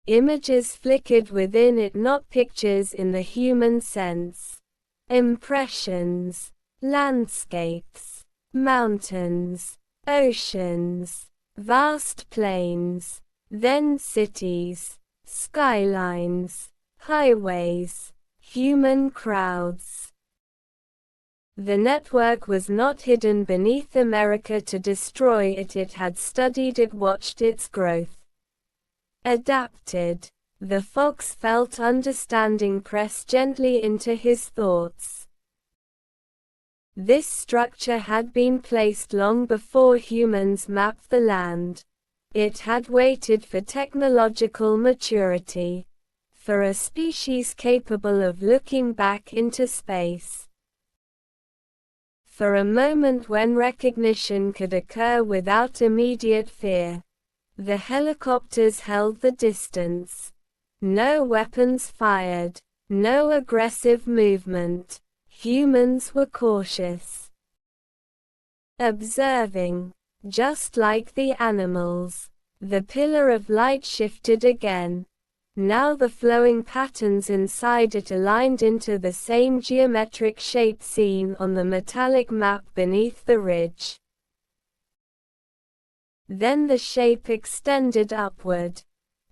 Images flickered within it, not pictures in the human sense. Impressions. Landscapes. Mountains. Oceans. Vast plains. Then cities. Skylines. Highways. Human crowds. The network was not hidden beneath America to destroy it. It had studied it, watched its growth. Adapted. The fox felt understanding press gently into his thoughts. This structure had been placed long before humans mapped the land. It had waited for technological maturity. For a species capable of looking back into space. For a moment when recognition could occur without immediate fear. The helicopters held the distance. No weapons fired. No aggressive movement. Humans were cautious. Observing. Just like the animals. The pillar of light shifted again. Now the flowing patterns inside it aligned into the same geometric shape seen on the metallic map beneath the ridge. Then the shape extended upward.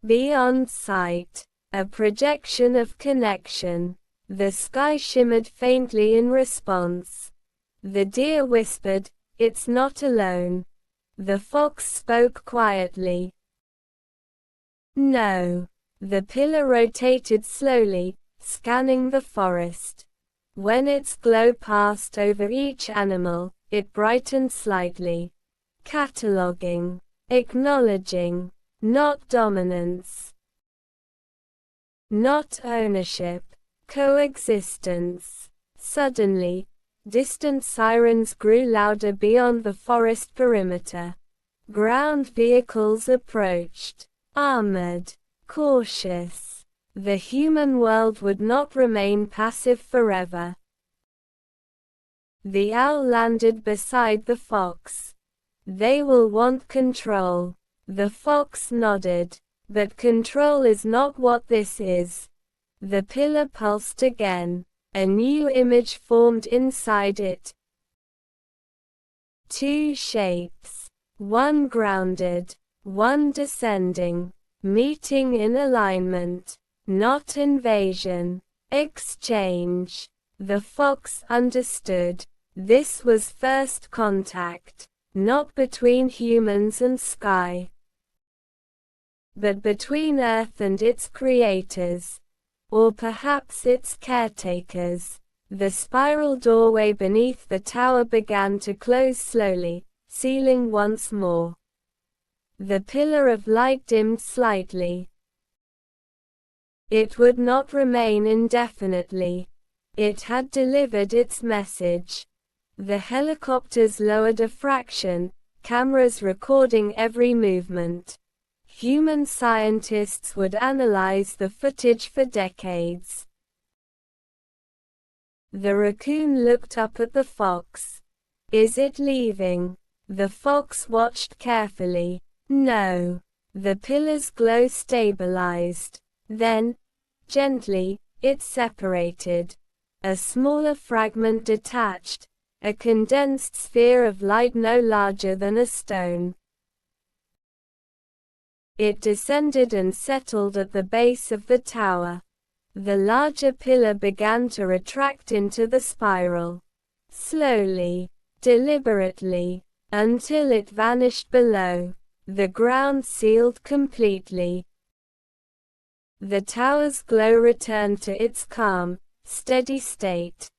Beyond sight. A projection of connection. The sky shimmered faintly in response. The deer whispered, "It's not alone." The fox spoke quietly. "No." The pillar rotated slowly, scanning the forest. When its glow passed over each animal, it brightened slightly. Cataloging. Acknowledging. Not dominance. Not ownership. Coexistence. Suddenly, distant sirens grew louder beyond the forest perimeter. Ground vehicles approached. Armored. Cautious. The human world would not remain passive forever. The owl landed beside the fox. They will want control. The fox nodded. But control is not what this is. The pillar pulsed again. A new image formed inside it. Two shapes. One grounded. One descending. Meeting in alignment. Not invasion. Exchange. The fox understood. This was first contact. Not between humans and sky. But between Earth and its creators. Or perhaps its caretakers. The spiral doorway beneath the tower began to close slowly, sealing once more. The pillar of light dimmed slightly. It would not remain indefinitely. It had delivered its message. The helicopters lowered a fraction, cameras recording every movement. Human scientists would analyze the footage for decades. The raccoon looked up at the fox. "Is it leaving?" The fox watched carefully. No. The pillar's glow stabilized. Then, gently, it separated. A smaller fragment detached, a condensed sphere of light no larger than a stone. It descended and settled at the base of the tower. The larger pillar began to retract into the spiral. Slowly, deliberately, until it vanished below. The ground sealed completely. The tower's glow returned to its calm, steady state.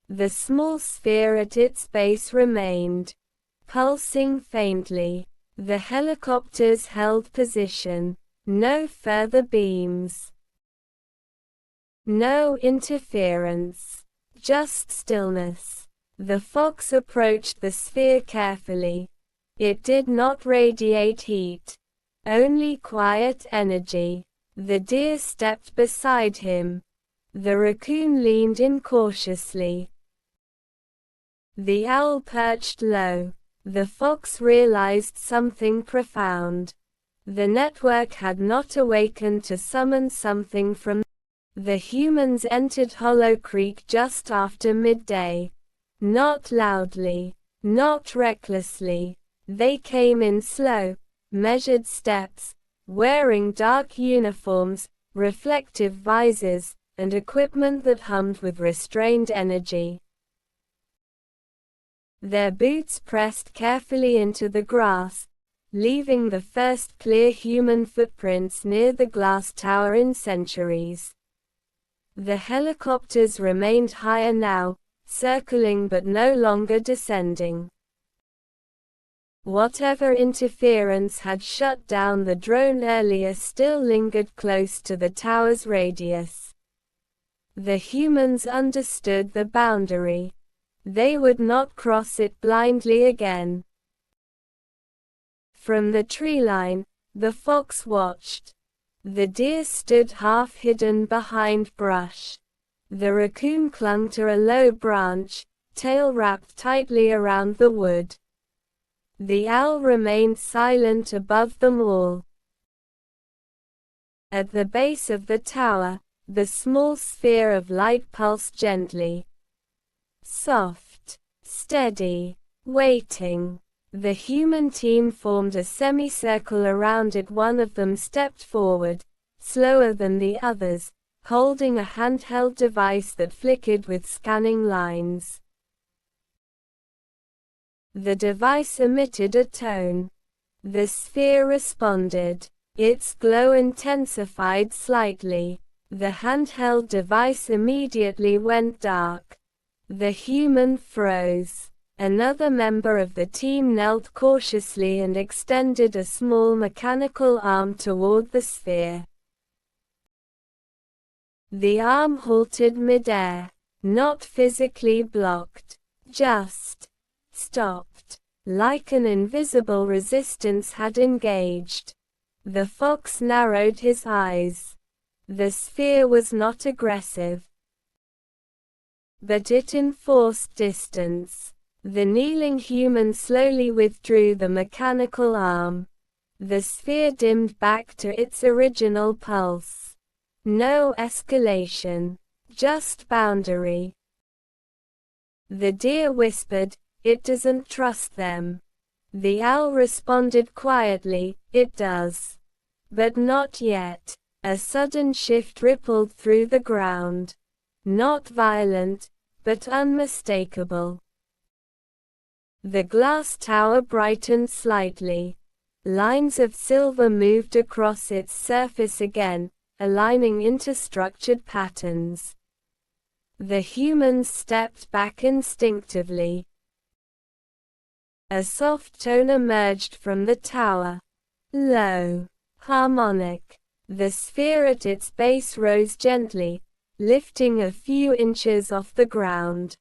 The small sphere at its base remained, pulsing faintly. The helicopters held position. No further beams. No interference. Just stillness. The fox approached the sphere carefully. It did not radiate heat. Only quiet energy. The deer stepped beside him. The raccoon leaned in cautiously. The owl perched low. The fox realized something profound. The network had not awakened to summon something from. The humans entered Hollow Creek just after midday. Not loudly, not recklessly. They came in slow, measured steps, wearing dark uniforms, reflective visors, and equipment that hummed with restrained energy. Their boots pressed carefully into the grass, leaving the first clear human footprints near the glass tower in centuries. The helicopters remained higher now, circling but no longer descending. Whatever interference had shut down the drone earlier still lingered close to the tower's radius. The humans understood the boundary. They would not cross it blindly again. From the tree line, the fox watched. The deer stood half hidden behind brush. The raccoon clung to a low branch, tail wrapped tightly around the wood. The owl remained silent above them all. At the base of the tower, the small sphere of light pulsed gently. Soft, steady, waiting. The human team formed a semicircle around it. One of them stepped forward, slower than the others, holding a handheld device that flickered with scanning lines. The device emitted a tone. The sphere responded. Its glow intensified slightly. The handheld device immediately went dark. The human froze. Another member of the team knelt cautiously and extended a small mechanical arm toward the sphere. The arm halted midair, not physically blocked, just stopped, like an invisible resistance had engaged. The fox narrowed his eyes. The sphere was not aggressive, but it enforced distance. The kneeling human slowly withdrew the mechanical arm. The sphere dimmed back to its original pulse. No escalation, just boundary. The deer whispered, "It doesn't trust them." The owl responded quietly, "It does. But not yet." A sudden shift rippled through the ground. Not violent, but unmistakable. The glass tower brightened slightly. Lines of silver moved across its surface again, aligning into structured patterns. The humans stepped back instinctively. A soft tone emerged from the tower. Low, harmonic. The sphere at its base rose gently, lifting a few inches off the ground.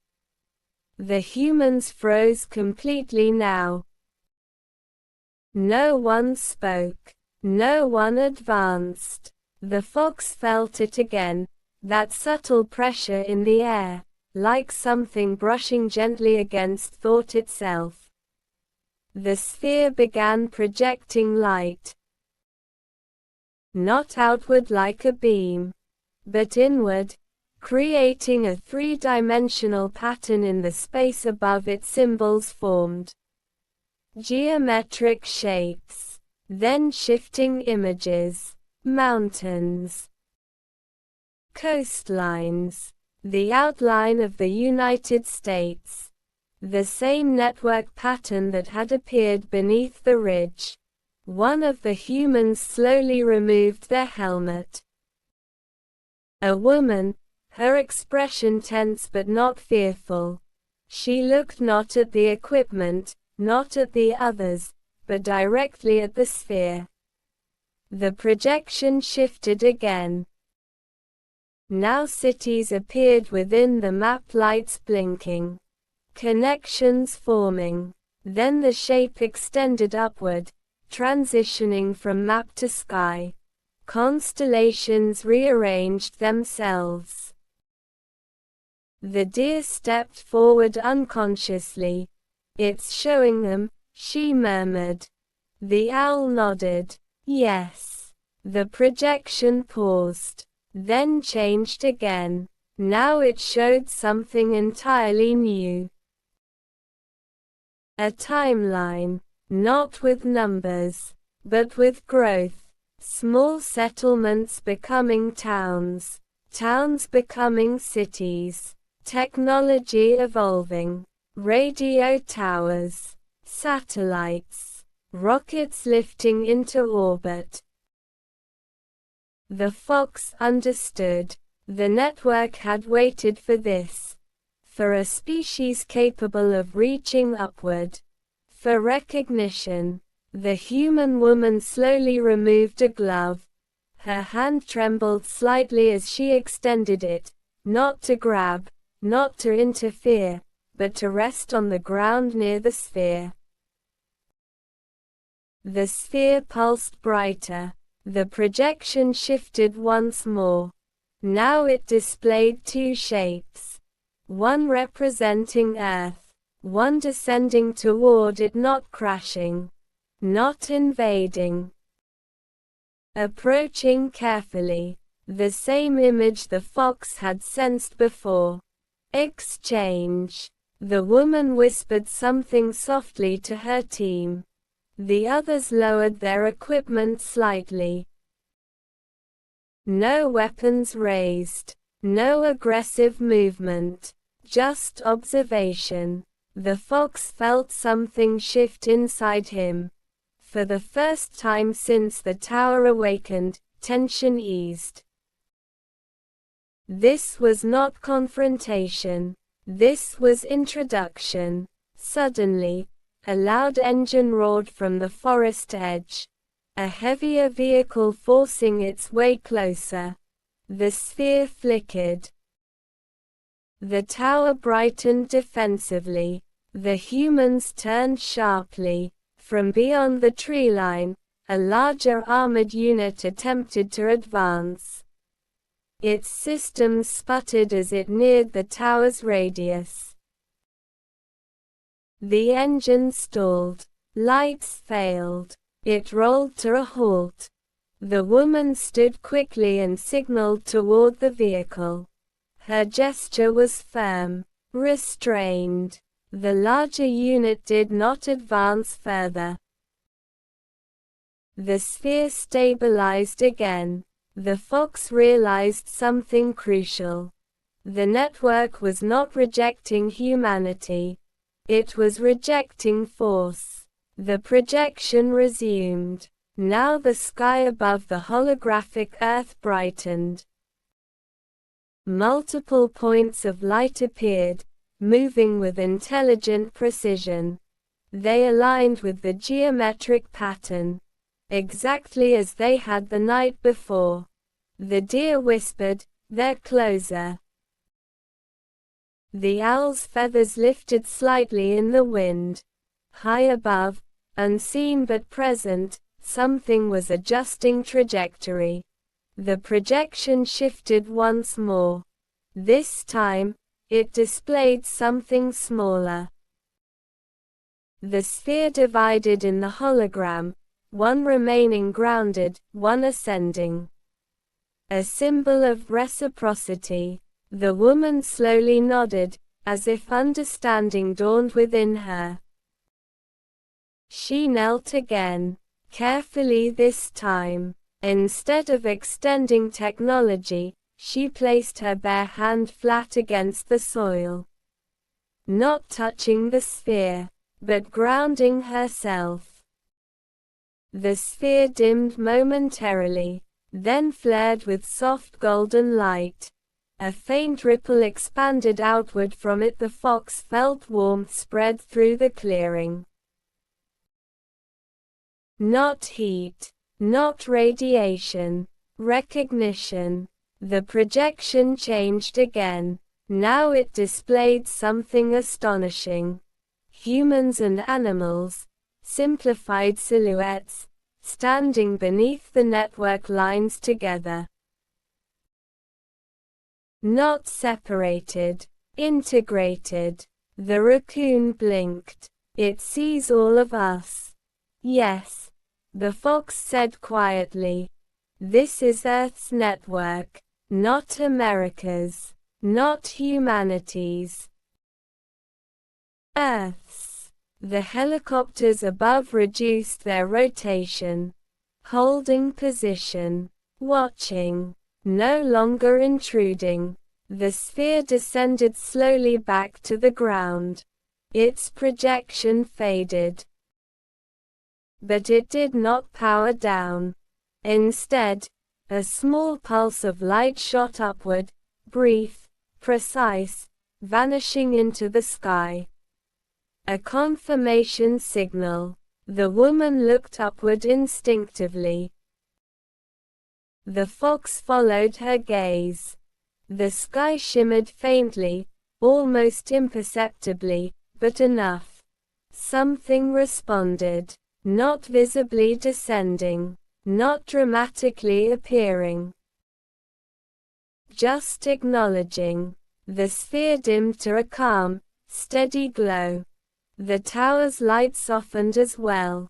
The humans froze completely now. No one spoke. No one advanced. The fox felt it again, that subtle pressure in the air, like something brushing gently against thought itself. The sphere began projecting light. Not outward like a beam, but inward, creating a three-dimensional pattern in the space above it. Symbols formed. Geometric shapes. Then shifting images. Mountains. Coastlines. The outline of the United States. The same network pattern that had appeared beneath the ridge. One of the humans slowly removed their helmet. A woman, her expression tense but not fearful. She looked not at the equipment, not at the others, but directly at the sphere. The projection shifted again. Now cities appeared within the map, lights blinking. Connections forming. Then the shape extended upward, transitioning from map to sky. Constellations rearranged themselves. The deer stepped forward unconsciously. "It's showing them," she murmured. The owl nodded. "Yes." The projection paused, then changed again. Now it showed something entirely new. A timeline, not with numbers, but with growth. Small settlements becoming towns, towns becoming cities, technology evolving, radio towers, satellites, rockets lifting into orbit. The fox understood. The network had waited for this. For a species capable of reaching upward. For recognition. The human woman slowly removed a glove. Her hand trembled slightly as she extended it, not to grab, not to interfere, but to rest on the ground near the sphere. The sphere pulsed brighter. The projection shifted once more. Now it displayed two shapes. One representing Earth, one descending toward it, not crashing, not invading. Approaching carefully. The same image the fox had sensed before. Exchange. The woman whispered something softly to her team. The others lowered their equipment slightly. No weapons raised. No aggressive movement. Just observation. The fox felt something shift inside him. For the first time since the tower awakened, tension eased. This was not confrontation. This was introduction. Suddenly, a loud engine roared from the forest edge. A heavier vehicle forcing its way closer. The sphere flickered. The tower brightened defensively. The humans turned sharply. From beyond the tree line, a larger armored unit attempted to advance. Its systems sputtered as it neared the tower's radius. The engine stalled. Lights failed. It rolled to a halt. The woman stood quickly and signaled toward the vehicle. Her gesture was firm, restrained. The larger unit did not advance further. The sphere stabilized again. The fox realized something crucial. The network was not rejecting humanity. It was rejecting force. The projection resumed. Now the sky above the holographic Earth brightened. Multiple points of light appeared, moving with intelligent precision. They aligned with the geometric pattern, exactly as they had the night before. The deer whispered, "They're closer." The owl's feathers lifted slightly in the wind. High above, unseen but present, something was adjusting trajectory. The projection shifted once more. This time, it displayed something smaller. The sphere divided in the hologram, one remaining grounded, one ascending. A symbol of reciprocity. The woman slowly nodded, as if understanding dawned within her. She knelt again. Carefully this time. Instead of extending technology, she placed her bare hand flat against the soil. Not touching the sphere, but grounding herself. The sphere dimmed momentarily, then flared with soft golden light. A faint ripple expanded outward from it. The fox felt warmth spread through the clearing. Not heat, not radiation, recognition. The projection changed again. Now it displayed something astonishing. Humans and animals, simplified silhouettes, standing beneath the network lines together. Not separated, integrated. The raccoon blinked. It sees all of us. Yes, the fox said quietly. This is Earth's network, not America's, not humanity's. Earth's. The helicopters above reduced their rotation, holding position, watching. No longer intruding, the sphere descended slowly back to the ground. Its projection faded. But it did not power down. Instead, a small pulse of light shot upward, brief, precise, vanishing into the sky. A confirmation signal. The woman looked upward instinctively. The fox followed her gaze. The sky shimmered faintly, almost imperceptibly, but enough. Something responded, not visibly descending, not dramatically appearing. Just acknowledging. The sphere dimmed to a calm, steady glow. The tower's light softened as well.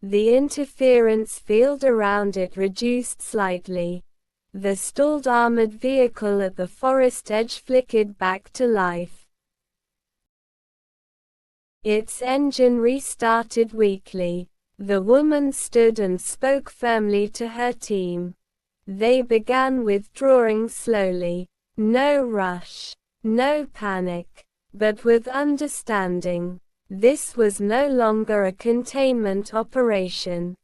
The interference field around it reduced slightly. The stalled armored vehicle at the forest edge flickered back to life. Its engine restarted weakly. The woman stood and spoke firmly to her team. They began withdrawing slowly. No rush, no panic, but with understanding. This was no longer a containment operation.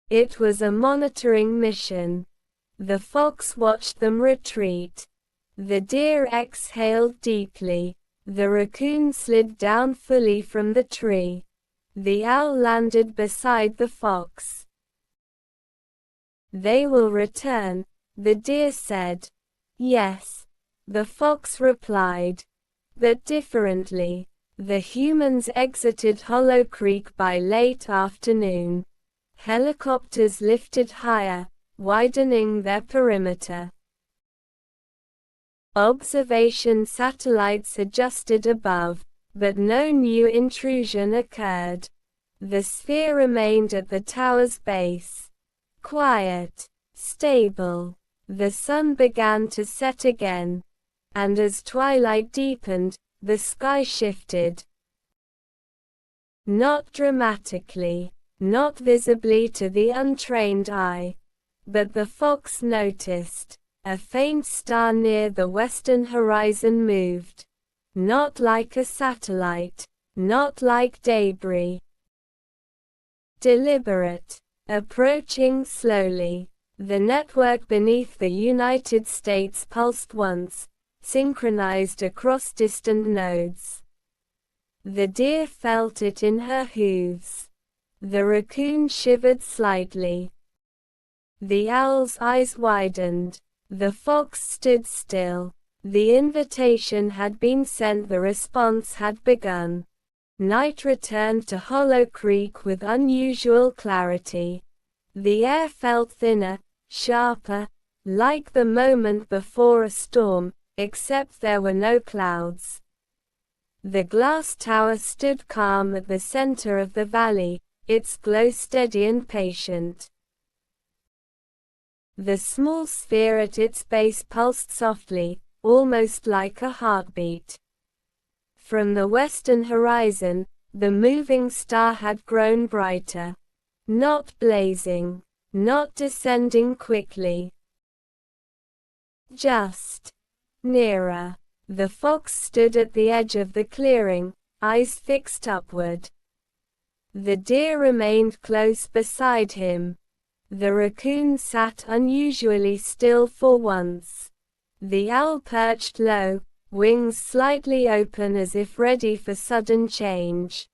It was a monitoring mission. The fox watched them retreat. The deer exhaled deeply. The raccoon slid down fully from the tree. The owl landed beside the fox. They will return, the deer said. Yes, the fox replied. But differently. The humans exited Hollow Creek by late afternoon. Helicopters lifted higher, widening their perimeter. Observation satellites adjusted above, but no new intrusion occurred. The sphere remained at the tower's base. Quiet, stable. The sun began to set again. And as twilight deepened, the sky shifted. Not dramatically, not visibly to the untrained eye. But the fox noticed. A faint star near the western horizon moved. Not like a satellite, not like debris. Deliberate, approaching slowly. The network beneath the United States pulsed once, synchronized across distant nodes. The deer felt it in her hooves. The raccoon shivered slightly. The owl's eyes widened. The fox stood still. The invitation had been sent, the response had begun. Night returned to Hollow Creek with unusual clarity. The air felt thinner, sharper, like the moment before a storm, except there were no clouds. The glass tower stood calm at the center of the valley, its glow steady and patient. The small sphere at its base pulsed softly, almost like a heartbeat. From the western horizon, the moving star had grown brighter. Not blazing. Not descending quickly. Just nearer. The fox stood at the edge of the clearing, eyes fixed upward. The deer remained close beside him. The raccoon sat unusually still for once. The owl perched low, wings slightly open as if ready for sudden change.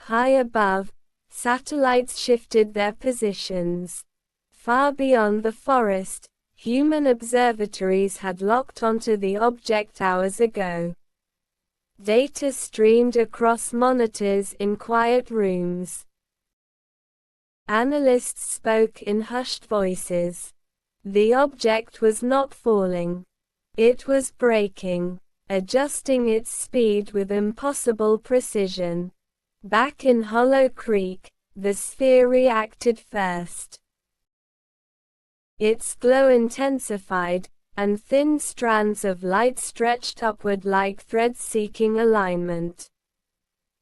High above, satellites shifted their positions. Far beyond the forest, human observatories had locked onto the object hours ago. Data streamed across monitors in quiet rooms. Analysts spoke in hushed voices. The object was not falling. It was braking, adjusting its speed with impossible precision. Back in Hollow Creek, the sphere reacted first. Its glow intensified, and thin strands of light stretched upward like threads seeking alignment.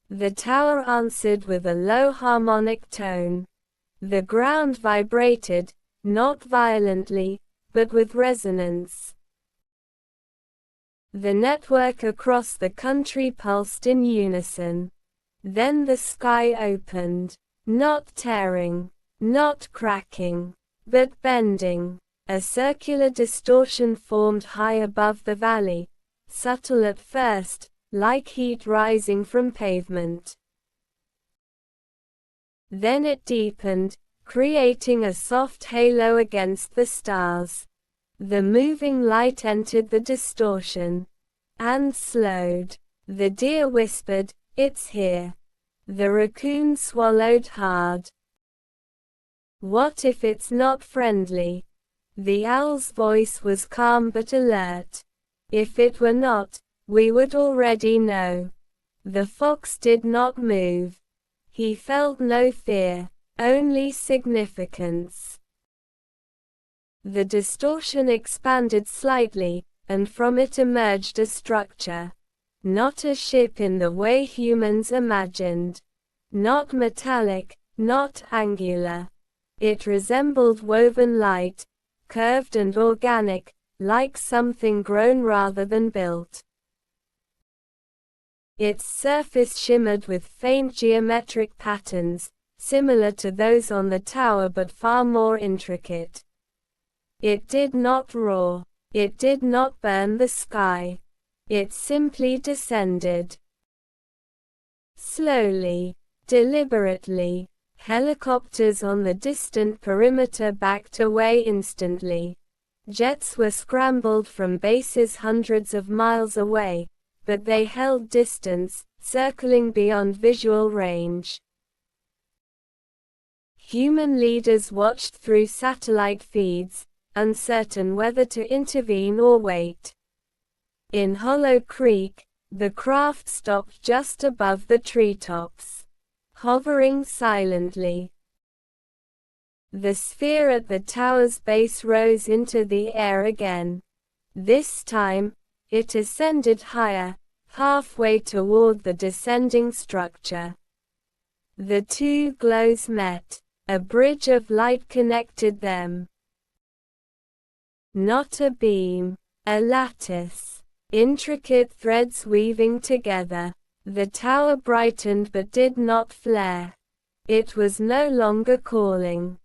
The tower answered with a low harmonic tone. The ground vibrated, not violently, but with resonance. The network across the country pulsed in unison. Then the sky opened, not tearing, not cracking, but bending. A circular distortion formed high above the valley, subtle at first, like heat rising from pavement. Then it deepened, creating a soft halo against the stars. The moving light entered the distortion and slowed. The deer whispered, "It's here." The raccoon swallowed hard. "What if it's not friendly?" The owl's voice was calm but alert. "If it were not, we would already know." The fox did not move. He felt no fear, only significance. The distortion expanded slightly, and from it emerged a structure. Not a ship in the way humans imagined. Not metallic, not angular. It resembled woven light, curved and organic, like something grown rather than built. Its surface shimmered with faint geometric patterns, similar to those on the tower but far more intricate. It did not roar. It did not burn the sky. It simply descended. Slowly, deliberately. Helicopters on the distant perimeter backed away instantly. Jets were scrambled from bases hundreds of miles away, but they held distance, circling beyond visual range. Human leaders watched through satellite feeds, uncertain whether to intervene or wait. In Hollow Creek, the craft stopped just above the treetops, hovering silently. The sphere at the tower's base rose into the air again. This time, it ascended higher, halfway toward the descending structure. The two glows met. A bridge of light connected them. Not a beam, a lattice. Intricate threads weaving together. The tower brightened but did not flare. It was no longer calling.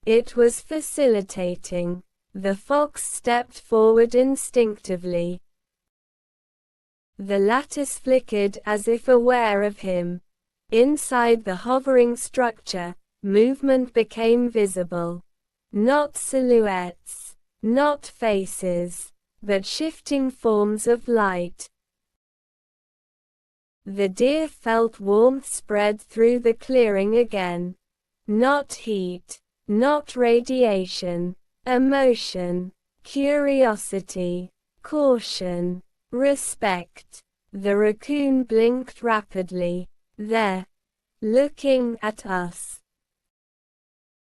It was facilitating. The fox stepped forward instinctively. The lattice flickered as if aware of him. Inside the hovering structure, movement became visible. Not silhouettes, not faces, but shifting forms of light. The deer felt warmth spread through the clearing again. Not heat, not radiation, emotion, curiosity, caution, respect. The raccoon blinked rapidly. "They're looking at us."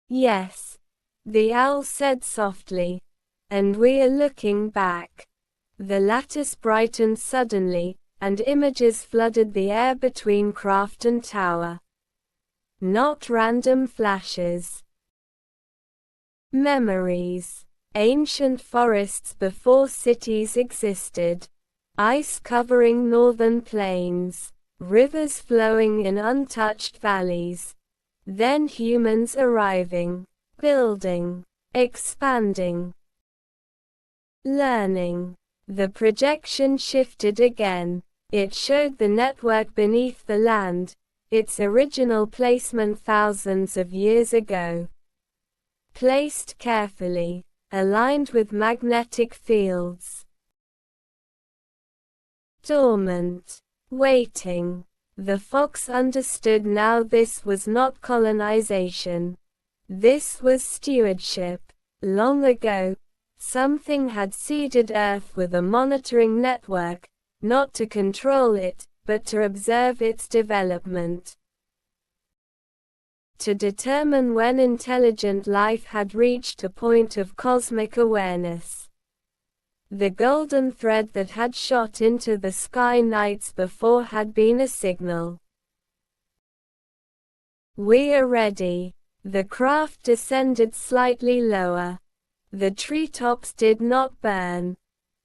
"Yes," the owl said softly. "And we are looking back." The lattice brightened suddenly, and images flooded the air between craft and tower. not random flashes. Memories. Ancient forests before cities existed. Ice covering northern plains. Rivers flowing in untouched valleys. Then humans arriving, building, expanding, learning. The projection shifted again. It showed the network beneath the land, its original placement thousands of years ago. Placed carefully, aligned with magnetic fields. Dormant. Waiting. The fox understood now this was not colonization. This was stewardship. Long ago, something had seeded Earth with a monitoring network, not to control it, but to observe its development. To determine when intelligent life had reached a point of cosmic awareness. The golden thread that had shot into the sky nights before had been a signal. We are ready. The craft descended slightly lower. The treetops did not burn.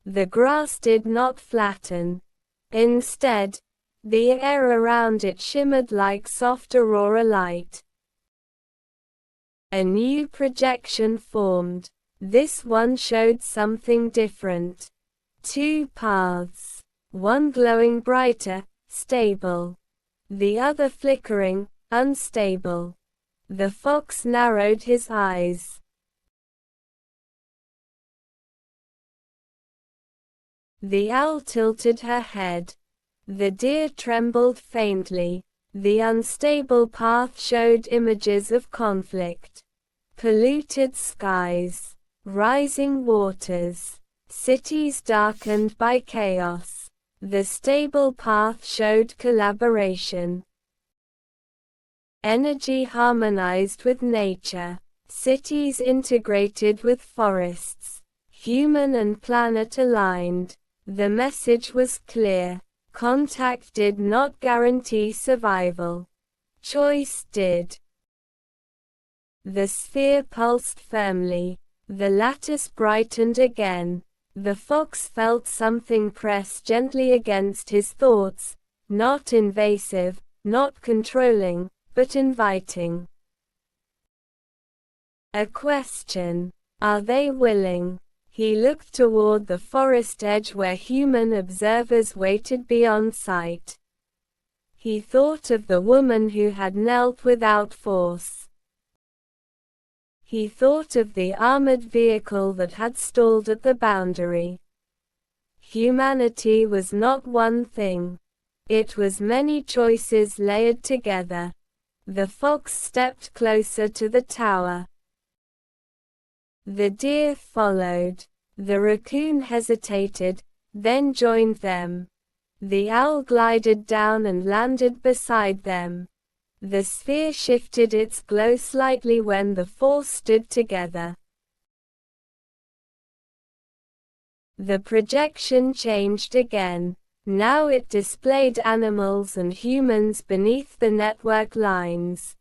The grass did not flatten. Instead, the air around it shimmered like soft aurora light. A new projection formed. This one showed something different. Two paths. One glowing brighter, stable. The other flickering, unstable. The fox narrowed his eyes. The owl tilted her head. The deer trembled faintly. The unstable path showed images of conflict. Polluted skies. Rising waters. Cities darkened by chaos. The stable path showed collaboration. Energy harmonized with nature. Cities integrated with forests. Human and planet aligned. The message was clear. Contact did not guarantee survival. Choice did. The sphere pulsed firmly. The lattice brightened again. The fox felt something press gently against his thoughts, not invasive, not controlling, but inviting. A question. Are they willing? He looked toward the forest edge where human observers waited beyond sight. He thought of the woman who had knelt without force. He thought of the armored vehicle that had stalled at the boundary. Humanity was not one thing. It was many choices layered together. The fox stepped closer to the tower. The deer followed. The raccoon hesitated, then joined them. The owl glided down and landed beside them. The sphere shifted its glow slightly when the four stood together. The projection changed again. Now it displayed animals and humans beneath the network lines.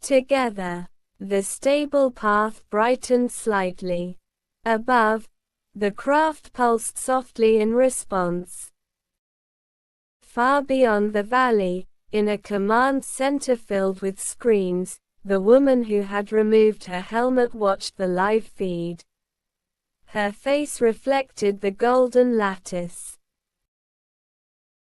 Together, the stable path brightened slightly. Above, the craft pulsed softly in response. Far beyond the valley, in a command center filled with screens, the woman who had removed her helmet watched the live feed. Her face reflected the golden lattice.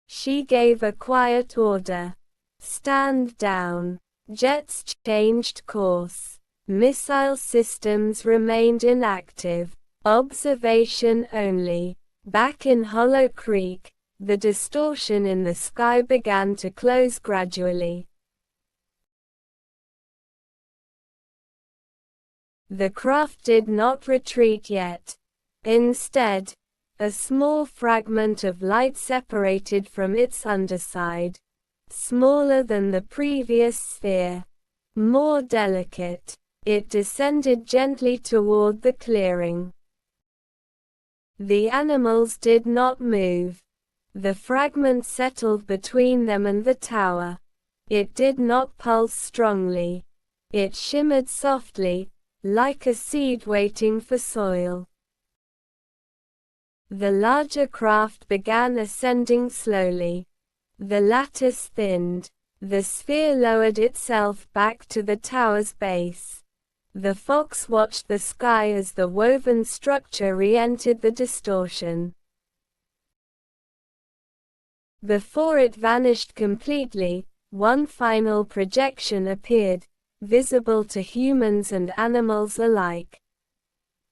She gave a quiet order. Stand down. Jets changed course. Missile systems remained inactive. Observation only. Back in Hollow Creek, the distortion in the sky began to close gradually. The craft did not retreat yet. Instead, a small fragment of light separated from its underside. Smaller than the previous sphere. More delicate. It descended gently toward the clearing. The animals did not move. The fragment settled between them and the tower. It did not pulse strongly. It shimmered softly, like a seed waiting for soil. The larger craft began ascending slowly. The lattice thinned. The sphere lowered itself back to the tower's base. The fox watched the sky as the woven structure re-entered the distortion. Before it vanished completely, one final projection appeared, visible to humans and animals alike.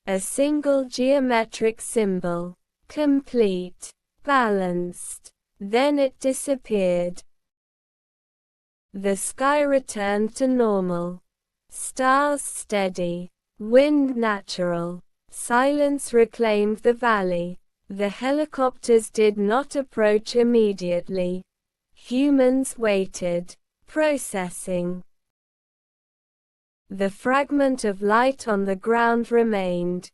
A single geometric symbol. Complete. Balanced. Then it disappeared. The sky returned to normal. Stars steady. Wind natural. Silence reclaimed the valley. The helicopters did not approach immediately. Humans waited. Processing. The fragment of light on the ground remained.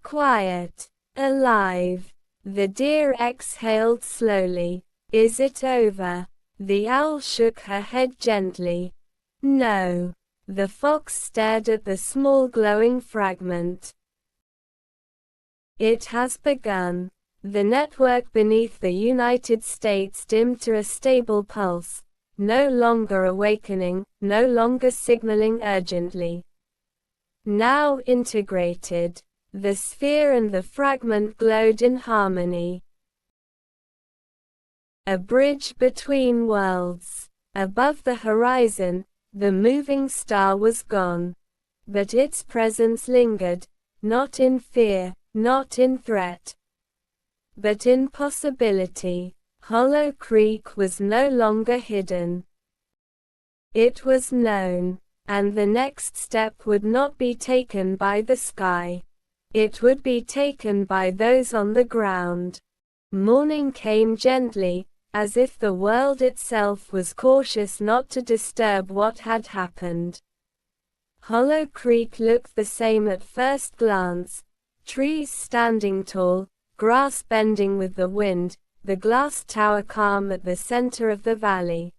Quiet. Alive. The deer exhaled slowly. Is it over? The owl shook her head gently. No. The fox stared at the small glowing fragment. It has begun. The network beneath the United States dimmed to a stable pulse, no longer awakening, no longer signaling urgently. Now integrated. The sphere and the fragment glowed in harmony. A bridge between worlds. Above the horizon, the moving star was gone. But its presence lingered, not in fear, not in threat, but in possibility. Hollow Creek was no longer hidden. It was known, and the next step would not be taken by the sky. It would be taken by those on the ground. Morning came gently, as if the world itself was cautious not to disturb what had happened. Hollow Creek looked the same at first glance, trees standing tall, grass bending with the wind, the glass tower calm at the center of the valley.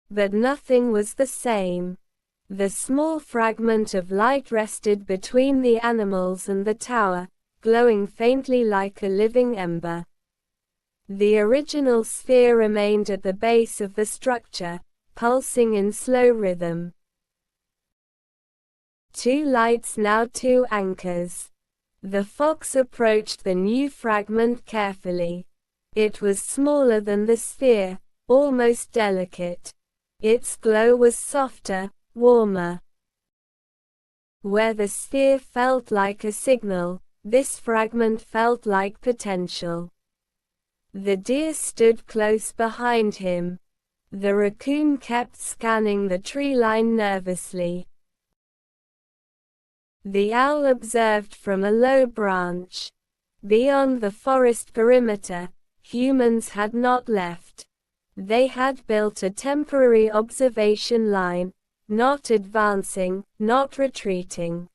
But nothing was the same. The small fragment of light rested between the animals and the tower, glowing faintly like a living ember. The original sphere remained at the base of the structure, pulsing in slow rhythm. Two lights, now two anchors. The fox approached the new fragment carefully. It was smaller than the sphere, almost delicate. Its glow was softer, warmer. Where the sphere felt like a signal, this fragment felt like potential. The deer stood close behind him. The raccoon kept scanning the tree line nervously. The owl observed from a low branch. Beyond the forest perimeter, humans had not left. They had built a temporary observation line, not advancing, not retreating.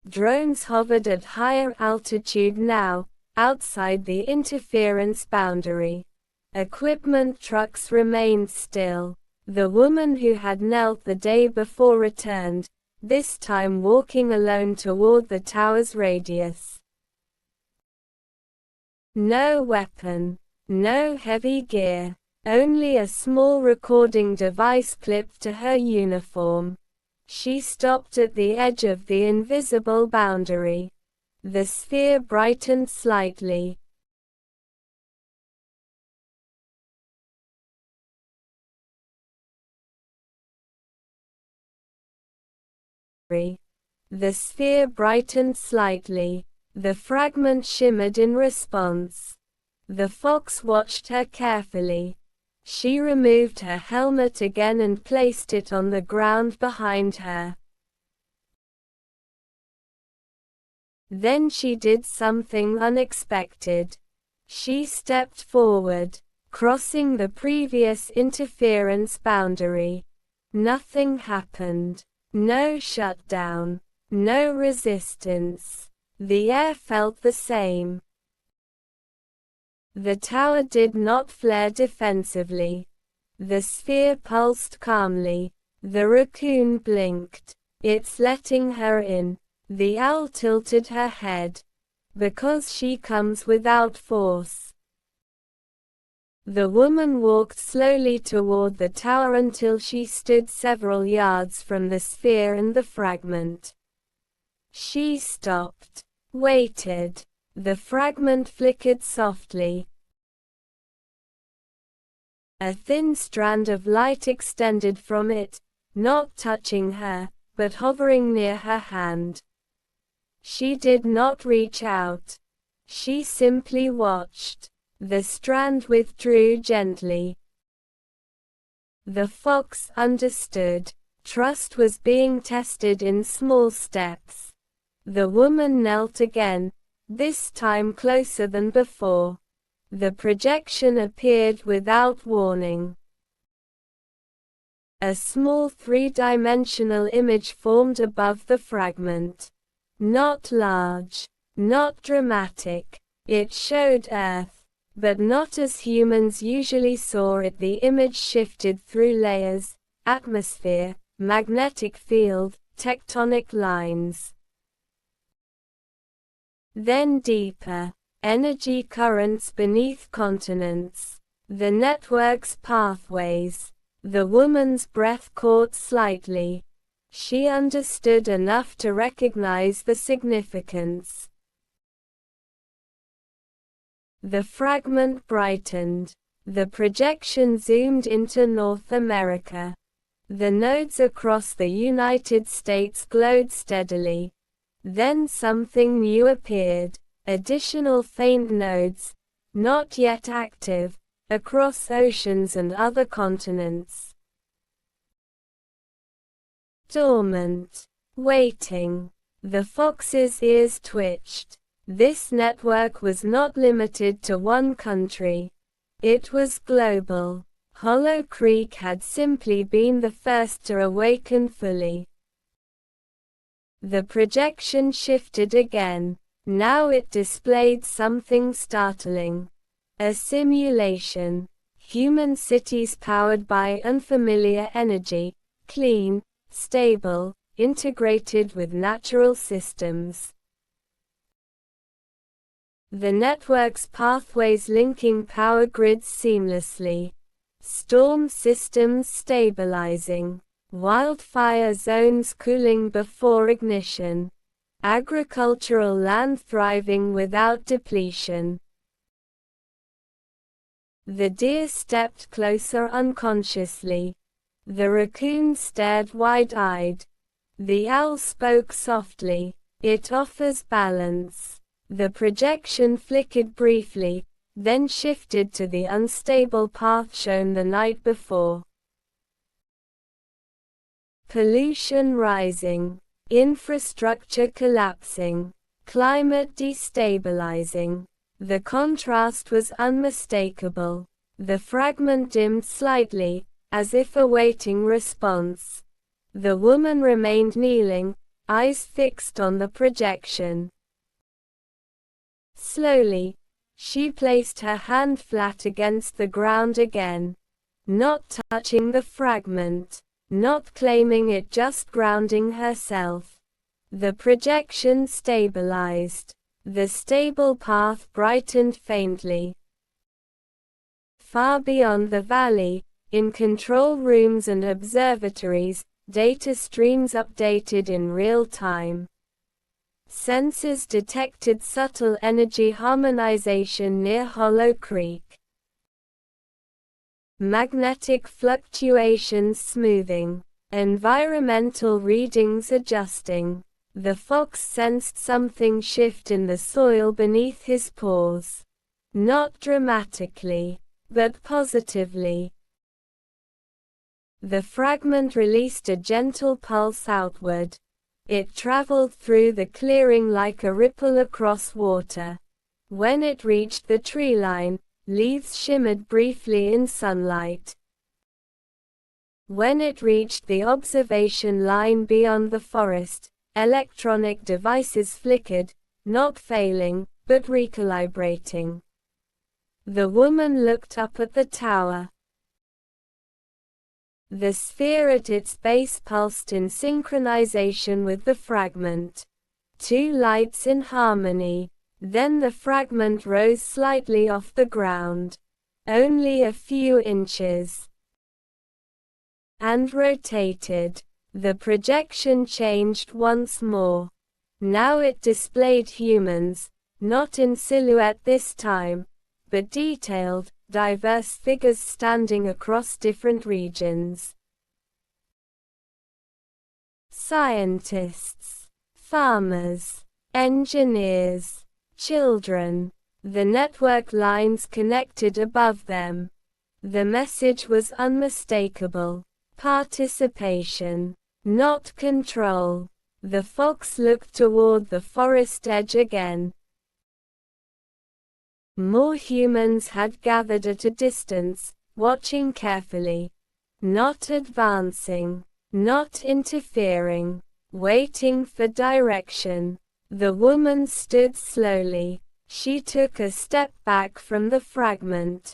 Drones hovered at higher altitude now, outside the interference boundary. Equipment trucks remained still. The woman who had knelt the day before returned, this time walking alone toward the tower's radius. No weapon, no heavy gear, only a small recording device clipped to her uniform. She stopped at the edge of the invisible boundary. The sphere brightened slightly. The sphere brightened slightly. The fragment shimmered in response. The fox watched her carefully. She removed her helmet again and placed it on the ground behind her. Then she did something unexpected. She stepped forward, crossing the previous interference boundary. Nothing happened. No shutdown. No resistance. The air felt the same. The tower did not flare defensively. The sphere pulsed calmly. The raccoon blinked. It's letting her in. The owl tilted her head. Because she comes without force. The woman walked slowly toward the tower until she stood several yards from the sphere and the fragment. She stopped. Waited. The fragment flickered softly. A thin strand of light extended from it, not touching her, but hovering near her hand. She did not reach out. She simply watched. The strand withdrew gently. The fox understood. Trust was being tested in small steps. The woman knelt again, this time closer than before. The projection appeared without warning. A small three-dimensional image formed above the fragment. Not large, not dramatic. It showed Earth, but not as humans usually saw it. The image shifted through layers, atmosphere, magnetic field, tectonic lines. Then deeper, energy currents beneath continents. The network's pathways. The woman's breath caught slightly. She understood enough to recognize the significance. The fragment brightened. The projection zoomed into North America. The nodes across the United States glowed steadily. Then something new appeared. Additional faint nodes, not yet active, across oceans and other continents. Dormant. Waiting. The fox's ears twitched. This network was not limited to one country. It was global. Hollow Creek had simply been the first to awaken fully. The projection shifted again. Now it displayed something startling. A simulation. Human cities powered by unfamiliar energy, clean, stable, integrated with natural systems. The network's pathways linking power grids seamlessly. Storm systems stabilizing. Wildfire zones cooling before ignition. Agricultural land thriving without depletion. The deer stepped closer unconsciously. The raccoon stared wide-eyed. The owl spoke softly. It offers balance. The projection flickered briefly, then shifted to the unstable path shown the night before. Pollution rising. Infrastructure collapsing. Climate destabilizing. The contrast was unmistakable. The fragment dimmed slightly, as if awaiting response. The woman remained kneeling, eyes fixed on the projection. Slowly, she placed her hand flat against the ground again. Not touching the fragment. Not claiming it, just grounding herself. The projection stabilized. The stable path brightened faintly. Far beyond the valley, in control rooms and observatories, data streams updated in real time. Sensors detected subtle energy harmonization near Hollow Creek. Magnetic fluctuations smoothing. Environmental readings adjusting. The fox sensed something shift in the soil beneath his paws. Not dramatically, but positively. The fragment released a gentle pulse outward. It traveled through the clearing like a ripple across water. When it reached the tree line, leaves shimmered briefly in sunlight. When it reached the observation line beyond the forest, electronic devices flickered, not failing, but recalibrating. The woman looked up at the tower. The sphere at its base pulsed in synchronization with the fragment. Two lights in harmony. Then the fragment rose slightly off the ground. Only a few inches. And rotated. The projection changed once more. Now it displayed humans, not in silhouette this time, but detailed, diverse figures standing across different regions. Scientists, farmers, engineers, children. The network lines connected above them. The message was unmistakable. Participation, not control. The fox looked toward the forest edge again. More humans had gathered at a distance, watching carefully. Not advancing, not interfering, waiting for direction. The woman stood slowly. She took a step back from the fragment.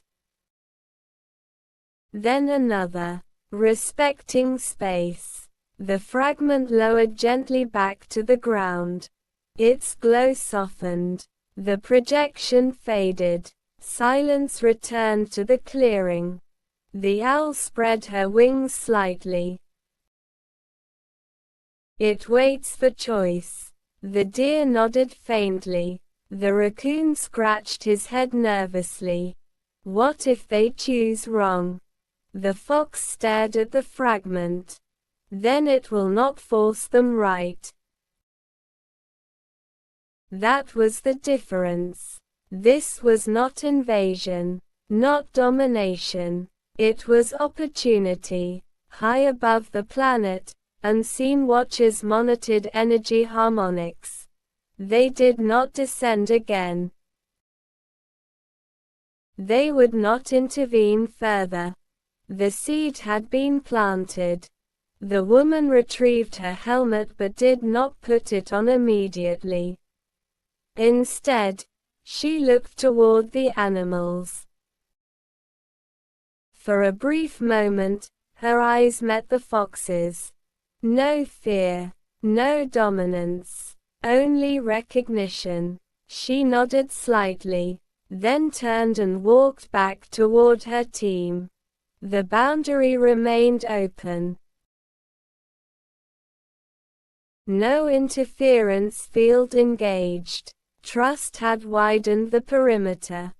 Then another, respecting space. The fragment lowered gently back to the ground. Its glow softened. The projection faded. Silence returned to the clearing. The owl spread her wings slightly. It waits for choice. The deer nodded faintly. The raccoon scratched his head nervously. What if they choose wrong? The fox stared at the fragment. Then it will not force them right. That was the difference. This was not invasion, not domination. It was opportunity. High above the planet, unseen watchers monitored energy harmonics. They did not descend again. They would not intervene further. The seed had been planted. The woman retrieved her helmet but did not put it on immediately. Instead, she looked toward the animals. For a brief moment, her eyes met the fox's. No fear, no dominance, only recognition. She nodded slightly, then turned and walked back toward her team. The boundary remained open. No interference field engaged. Trust had widened the perimeter.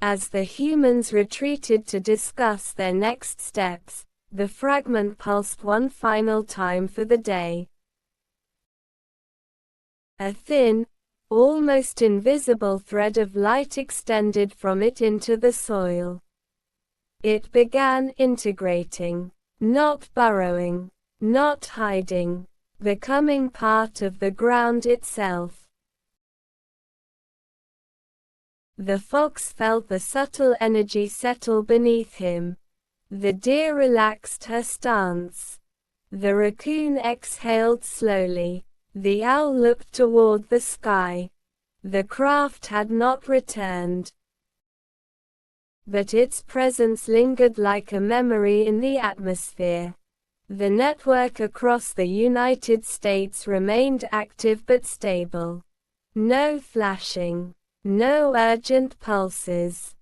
As the humans retreated to discuss their next steps, the fragment pulsed one final time for the day. A thin, almost invisible thread of light extended from it into the soil. It began integrating, not burrowing, not hiding, becoming part of the ground itself. The fox felt the subtle energy settle beneath him. The deer relaxed her stance. The raccoon exhaled slowly. The owl looked toward the sky. The craft had not returned, but its presence lingered like a memory in the atmosphere. The network across the United States remained active but stable. No flashing. No urgent pulses.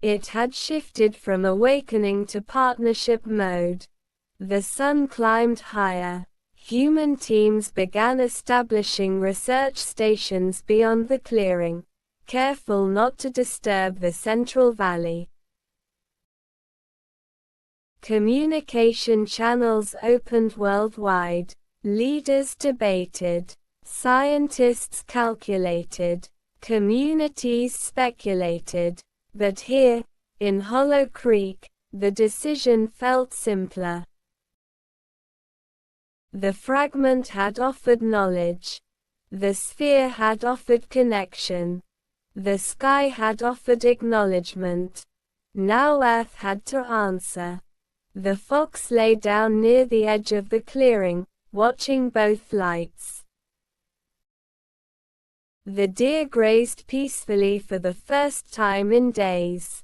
It had shifted from awakening to partnership mode. The sun climbed higher. Human teams began establishing research stations beyond the clearing, careful not to disturb the Central Valley. Communication channels opened worldwide. Leaders debated. Scientists calculated, communities speculated, but here, in Hollow Creek, the decision felt simpler. The fragment had offered knowledge. The sphere had offered connection. The sky had offered acknowledgement. Now Earth had to answer. The fox lay down near the edge of the clearing, watching both lights. The deer grazed peacefully for the first time in days.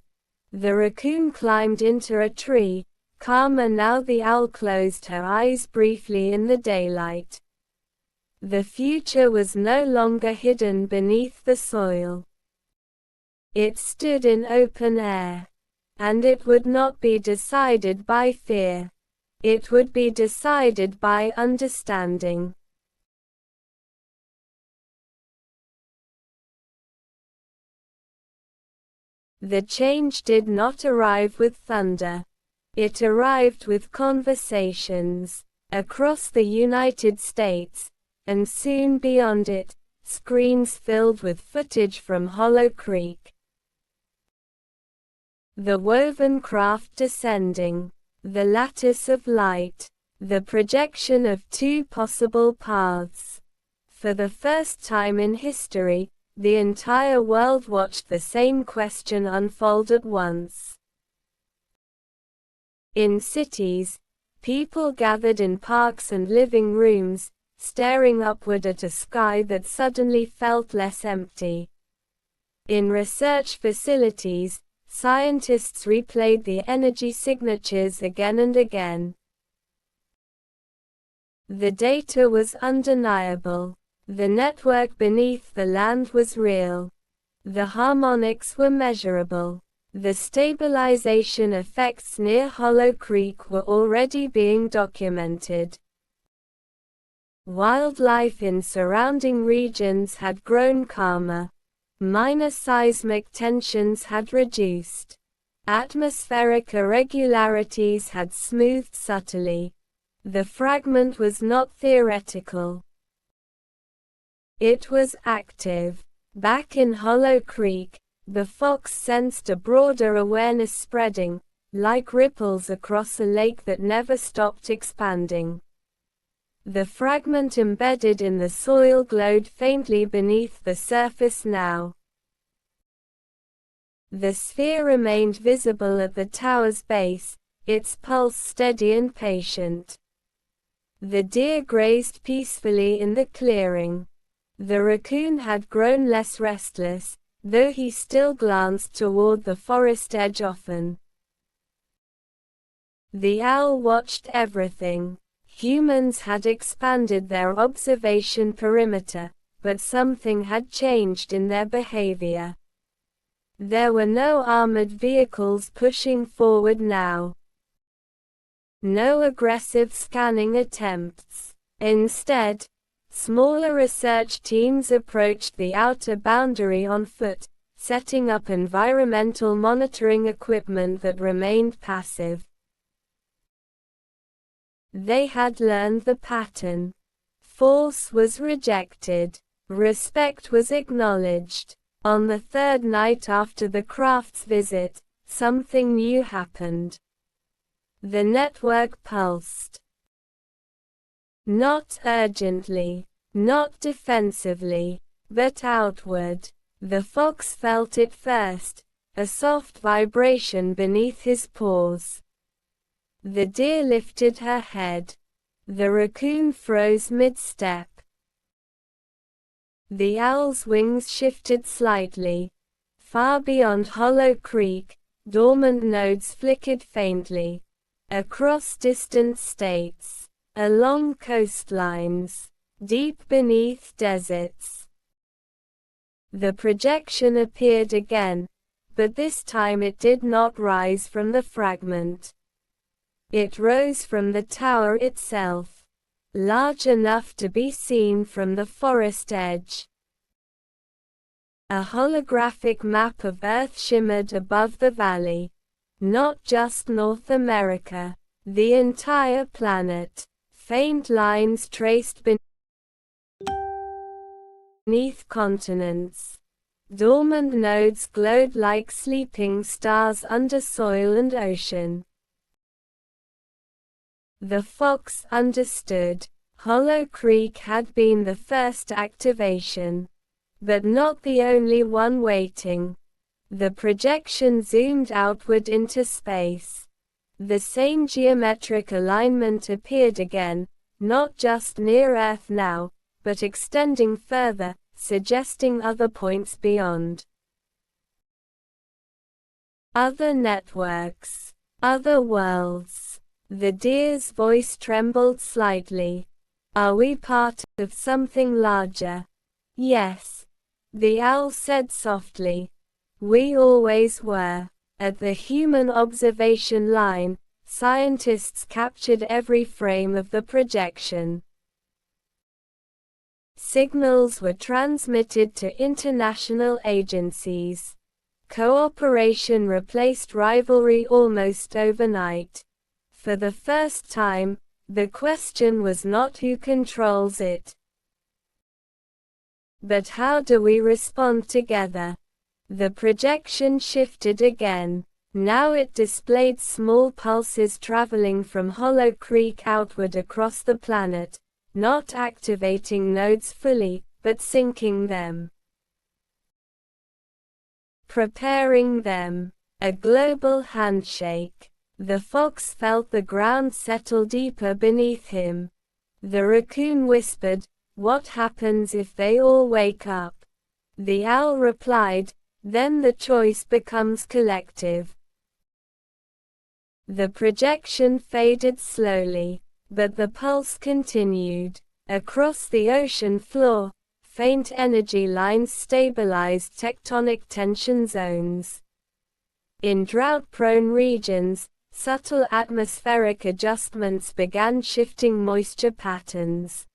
The raccoon climbed into a tree, calmer now. The owl closed her eyes briefly in the daylight. The future was no longer hidden beneath the soil. It stood in open air. And it would not be decided by fear. It would be decided by understanding. The change did not arrive with thunder. It arrived with conversations. Across the United States, and soon beyond it, screens filled with footage from Hollow Creek. The woven craft descending. The lattice of light. The projection of two possible paths. For the first time in history, the entire world watched the same question unfold at once. In cities, people gathered in parks and living rooms, staring upward at a sky that suddenly felt less empty. In research facilities, scientists replayed the energy signatures again and again. The data was undeniable. The network beneath the land was real. The harmonics were measurable. The stabilization effects near Hollow Creek were already being documented. Wildlife in surrounding regions had grown calmer. Minor seismic tensions had reduced. Atmospheric irregularities had smoothed subtly. The fragment was not theoretical. It was active. Back in Hollow Creek, the fox sensed a broader awareness spreading, like ripples across a lake that never stopped expanding. The fragment embedded in the soil glowed faintly beneath the surface now. The sphere remained visible at the tower's base, its pulse steady and patient. The deer grazed peacefully in the clearing. The raccoon had grown less restless, though he still glanced toward the forest edge often. The owl watched everything. Humans had expanded their observation perimeter, but something had changed in their behavior. There were no armored vehicles pushing forward now. No aggressive scanning attempts. Instead, smaller research teams approached the outer boundary on foot, setting up environmental monitoring equipment that remained passive. They had learned the pattern. Force was rejected. Respect was acknowledged. On the third night after the craft's visit, something new happened. The network pulsed. Not urgently, not defensively, but outward. The fox felt it first, a soft vibration beneath his paws. The deer lifted her head. The raccoon froze mid-step. The owl's wings shifted slightly. Far beyond Hollow Creek, dormant nodes flickered faintly. Across distant states. Along coastlines. Deep beneath deserts. The projection appeared again, but this time it did not rise from the fragment. It rose from the tower itself, large enough to be seen from the forest edge. A holographic map of Earth shimmered above the valley. Not just North America, the entire planet. Faint lines traced beneath continents. Dormant nodes glowed like sleeping stars under soil and ocean. The fox understood. Hollow Creek had been the first activation. But not the only one waiting. The projection zoomed outward into space. The same geometric alignment appeared again, not just near Earth now, but extending further, suggesting other points beyond. Other networks. Other worlds. The deer's voice trembled slightly. Are we part of something larger? Yes. The owl said softly. We always were. At the human observation line, scientists captured every frame of the projection. Signals were transmitted to international agencies. Cooperation replaced rivalry almost overnight. For the first time, the question was not who controls it, but how do we respond together? The projection shifted again. Now it displayed small pulses traveling from Hollow Creek outward across the planet, not activating nodes fully, but syncing them. Preparing them. A global handshake. The fox felt the ground settle deeper beneath him. The raccoon whispered, "What happens if they all wake up?" The owl replied, "Then the choice becomes collective." The projection faded slowly, but the pulse continued. Across the ocean floor, faint energy lines stabilized tectonic tension zones. In drought-prone regions, subtle atmospheric adjustments began shifting moisture patterns.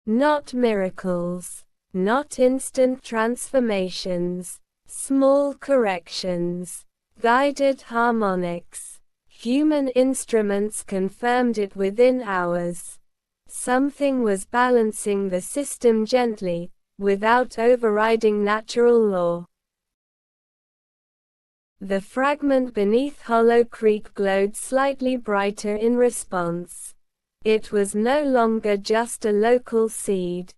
Not miracles. Not instant transformations. Small corrections. Guided harmonics. Human instruments confirmed it within hours. Something was balancing the system gently, without overriding natural law. The fragment beneath Hollow Creek glowed slightly brighter in response. It was no longer just a local seed.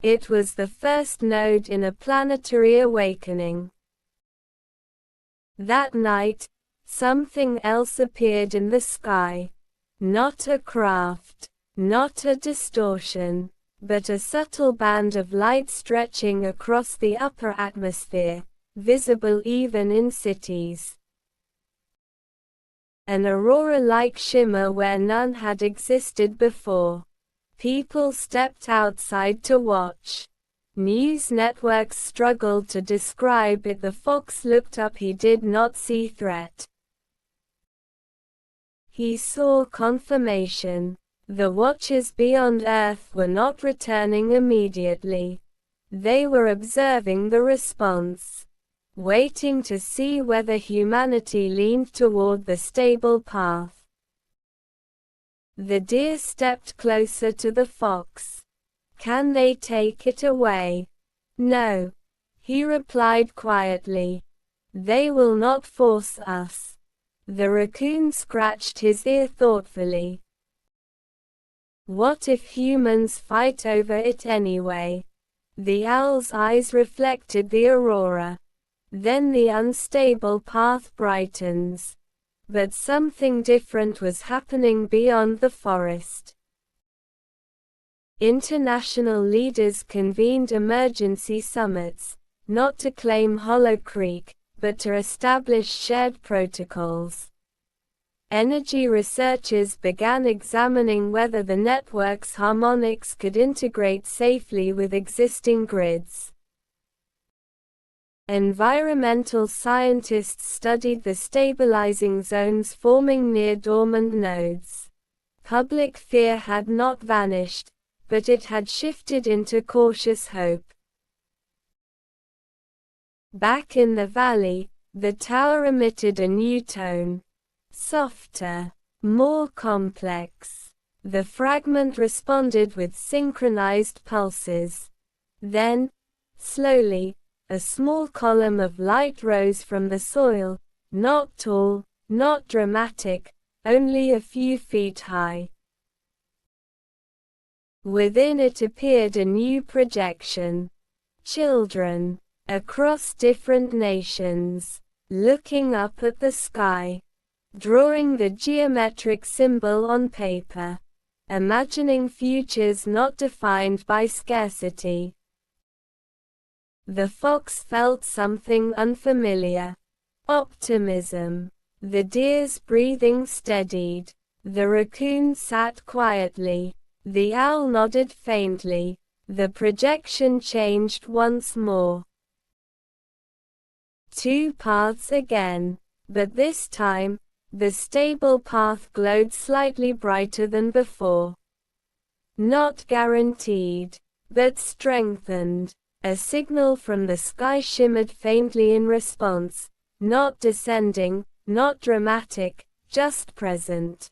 It was the first node in a planetary awakening. That night, something else appeared in the sky. Not a craft, not a distortion, but a subtle band of light stretching across the upper atmosphere, visible even in cities. An aurora-like shimmer where none had existed before. People stepped outside to watch. News networks struggled to describe it. The fox looked up. He did not see threat. He saw confirmation. The watchers beyond Earth were not returning immediately. They were observing the response, waiting to see whether humanity leaned toward the stable path. The deer stepped closer to the fox. Can they take it away? No, he replied quietly. They will not force us. The raccoon scratched his ear thoughtfully. What if humans fight over it anyway? The owl's eyes reflected the aurora. Then the unstable path brightens. But something different was happening beyond the forest. International leaders convened emergency summits, not to claim Hollow Creek, but to establish shared protocols. Energy researchers began examining whether the network's harmonics could integrate safely with existing grids. Environmental scientists studied the stabilizing zones forming near dormant nodes. Public fear had not vanished, but it had shifted into cautious hope. Back in the valley, the tower emitted a new tone. Softer, more complex. The fragment responded with synchronized pulses. Then, slowly, a small column of light rose from the soil, not tall, not dramatic, only a few feet high. Within it appeared a new projection. Children, across different nations, looking up at the sky, drawing the geometric symbol on paper. imagining futures not defined by scarcity. The fox felt something unfamiliar. Optimism. The deer's breathing steadied. The raccoon sat quietly. The owl nodded faintly. The projection changed once more. Two paths again. But this time, the stable path glowed slightly brighter than before. Not guaranteed, but strengthened. A signal from the sky shimmered faintly in response, not descending, not dramatic, just present.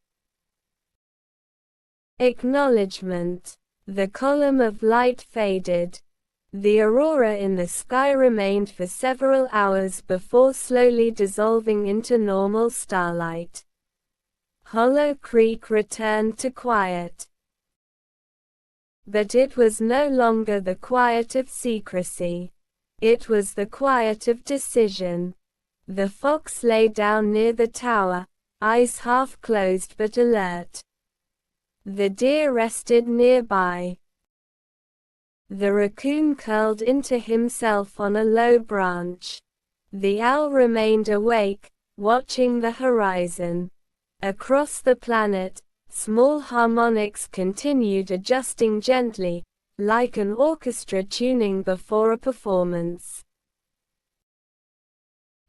Acknowledgement. The column of light faded. The aurora in the sky remained for several hours before slowly dissolving into normal starlight. Hollow Creek returned to quiet. But it was no longer the quiet of secrecy. It was the quiet of decision. The fox lay down near the tower, eyes half closed but alert. The deer rested nearby. The raccoon curled into himself on a low branch. The owl remained awake, watching the horizon. Across the planet, small harmonics continued adjusting gently, like an orchestra tuning before a performance.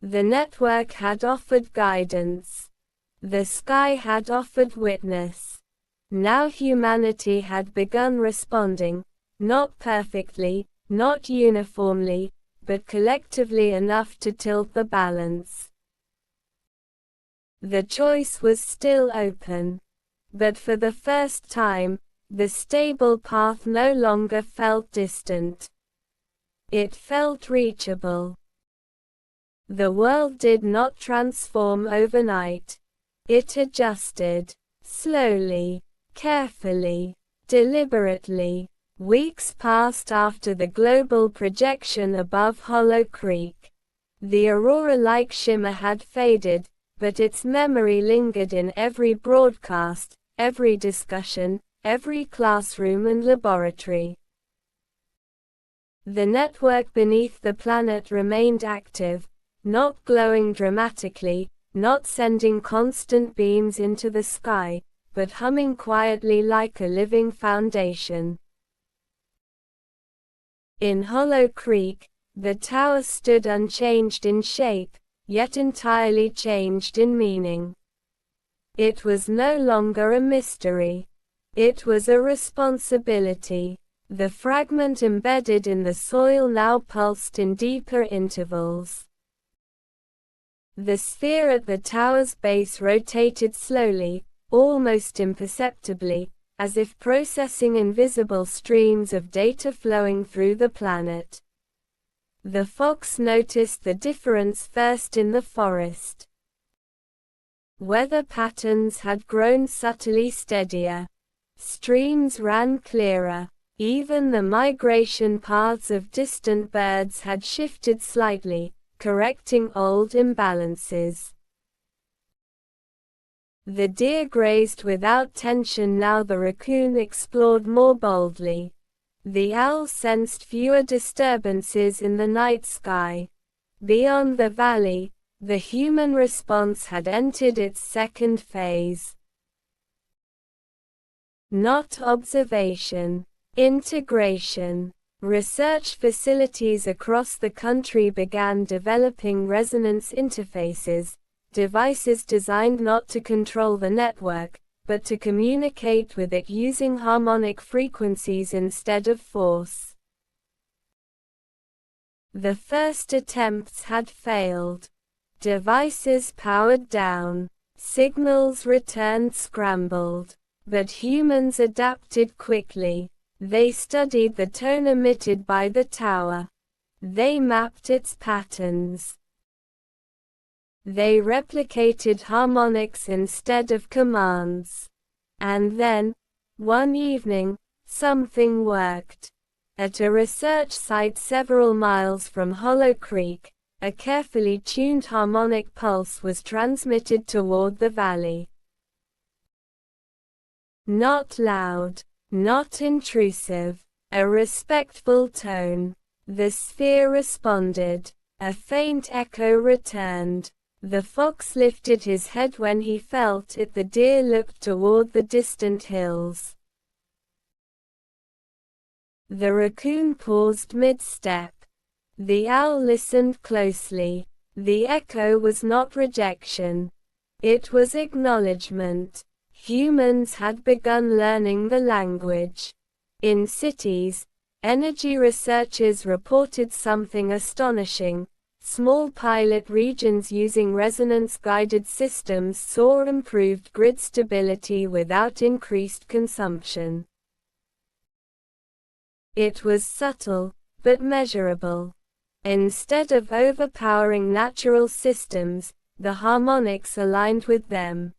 The network had offered guidance. The sky had offered witness. Now humanity had begun responding, not perfectly, not uniformly, but collectively enough to tilt the balance. The choice was still open. But for the first time, the stable path no longer felt distant. It felt reachable. The world did not transform overnight. It adjusted. Slowly, carefully, deliberately. Weeks passed after the global projection above Hollow Creek. The aurora-like shimmer had faded, but its memory lingered in every broadcast, every discussion, every classroom and laboratory. The network beneath the planet remained active, not glowing dramatically, not sending constant beams into the sky, but humming quietly like a living foundation. In Hollow Creek, the tower stood unchanged in shape, yet entirely changed in meaning. It was no longer a mystery. It was a responsibility. The fragment embedded in the soil now pulsed in deeper intervals. The sphere at the tower's base rotated slowly, almost imperceptibly, as if processing invisible streams of data flowing through the planet. The fox noticed the difference first in the forest. Weather patterns had grown subtly steadier. Streams ran clearer. Even the migration paths of distant birds had shifted slightly, correcting old imbalances. The deer grazed without tension now. The raccoon explored more boldly. The owl sensed fewer disturbances in the night sky. Beyond the valley, the human response had entered its second phase. Not observation. Integration. Research facilities across the country began developing resonance interfaces, devices designed not to control the network, but to communicate with it using harmonic frequencies instead of force. The first attempts had failed. Devices powered down. Signals returned scrambled. But humans adapted quickly. They studied the tone emitted by the tower. They mapped its patterns. They replicated harmonics instead of commands. And then, one evening, something worked. At a research site several miles from Hollow Creek, a carefully tuned harmonic pulse was transmitted toward the valley. Not loud, not intrusive, a respectful tone. The sphere responded. A faint echo returned. The fox lifted his head when he felt it. The deer looked toward the distant hills. The raccoon paused mid-step. The owl listened closely. The echo was not rejection. It was acknowledgement. Humans had begun learning the language. In cities, energy researchers reported something astonishing. Small pilot regions using resonance-guided systems saw improved grid stability without increased consumption. It was subtle, but measurable. Instead of overpowering natural systems, the harmonics aligned with them.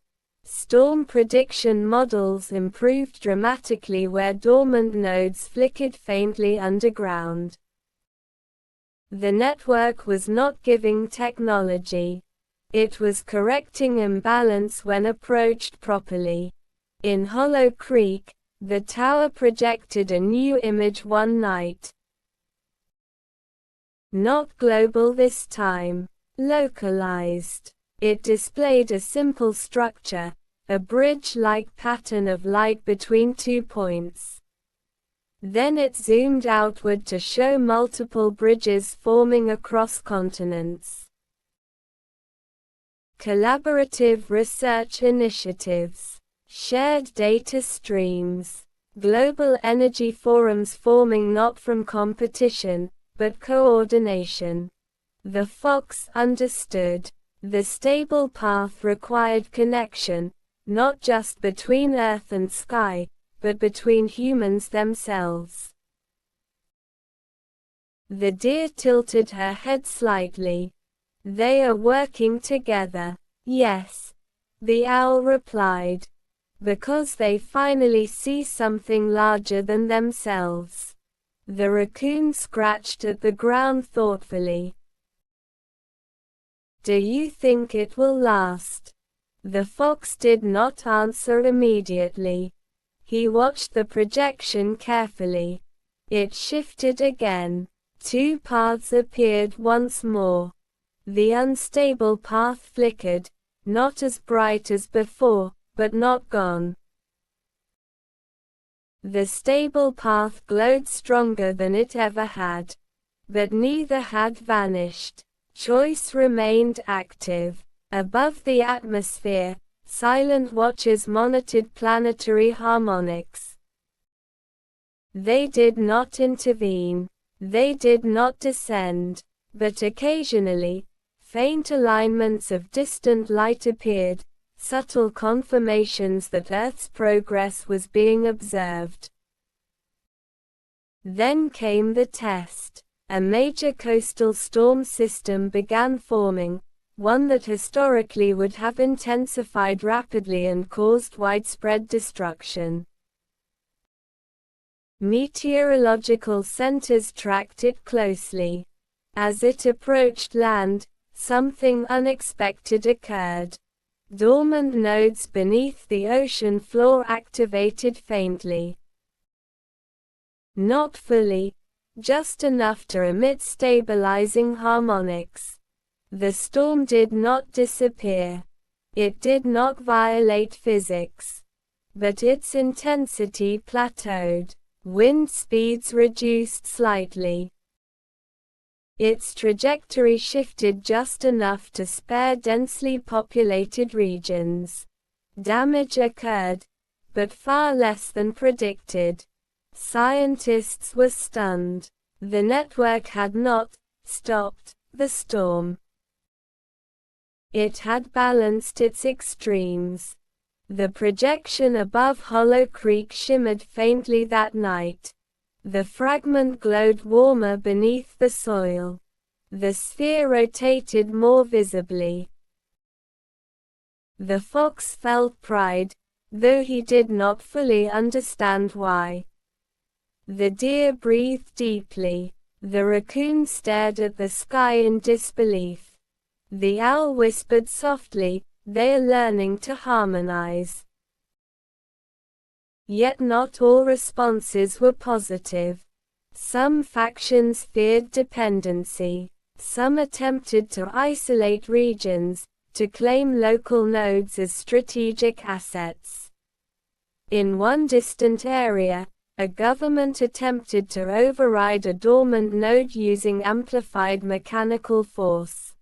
Storm prediction models improved dramatically where dormant nodes flickered faintly underground. The network was not giving technology. It was correcting imbalance when approached properly. In Hollow Creek, the tower projected a new image one night. Not global this time. Localized. It displayed a simple structure, a bridge-like pattern of light between 2 points. Then it zoomed outward to show multiple bridges forming across continents. Collaborative research initiatives. Shared data streams. Global energy forums forming not from competition, but coordination. The fox understood. The stable path required connection, not just between earth and sky, but between humans themselves. The deer tilted her head slightly. They are working together. Yes, the owl replied. Because they finally see something larger than themselves. The raccoon scratched at the ground thoughtfully. Do you think it will last? The fox did not answer immediately. He watched the projection carefully. It shifted again. 2 paths appeared once more. The unstable path flickered, not as bright as before, but not gone. The stable path glowed stronger than it ever had. But neither had vanished. Choice remained active. Above the atmosphere, silent watchers monitored planetary harmonics. They did not intervene. They did not descend. But occasionally, faint alignments of distant light appeared, subtle confirmations that Earth's progress was being observed. Then came the test. A major coastal storm system began forming, one that historically would have intensified rapidly and caused widespread destruction. Meteorological centers tracked it closely. As it approached land, something unexpected occurred. Dormant nodes beneath the ocean floor activated faintly. Not fully, just enough to emit stabilizing harmonics. The storm did not disappear. It did not violate physics. But its intensity plateaued. Wind speeds reduced slightly. Its trajectory shifted just enough to spare densely populated regions. Damage occurred, but far less than predicted. Scientists were stunned. The network had not stopped the storm. It had balanced its extremes. The projection above Hollow Creek shimmered faintly that night. The fragment glowed warmer beneath the soil. The sphere rotated more visibly. The fox felt pride, though he did not fully understand why. The deer breathed deeply. The raccoon stared at the sky in disbelief. The owl whispered softly, "They are learning to harmonize." Yet not all responses were positive. Some factions feared dependency. Some attempted to isolate regions, to claim local nodes as strategic assets. In one distant area, a government attempted to override a dormant node using amplified mechanical force.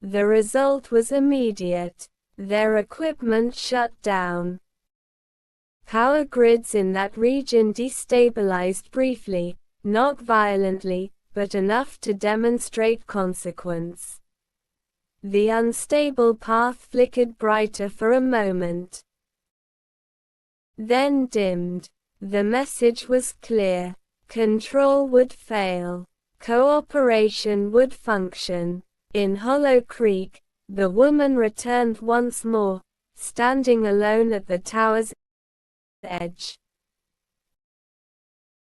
The result was immediate. Their equipment shut down. Power grids in that region destabilized briefly, not violently, but enough to demonstrate consequence. The unstable path flickered brighter for a moment, then dimmed. The message was clear. Control would fail. Cooperation would function. In Hollow Creek, the woman returned once more, standing alone at the tower's edge.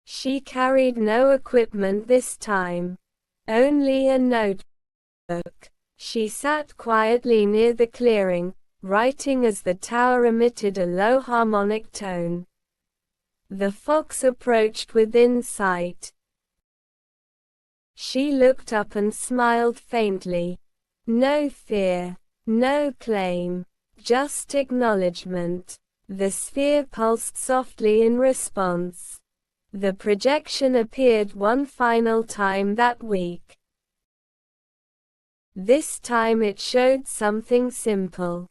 She carried no equipment this time. Only a notebook. She sat quietly near the clearing, writing as the tower emitted a low harmonic tone. The fox approached within sight. She looked up and smiled faintly. No fear, no claim, just acknowledgement. The sphere pulsed softly in response. The projection appeared one final time that week. This time it showed something simple.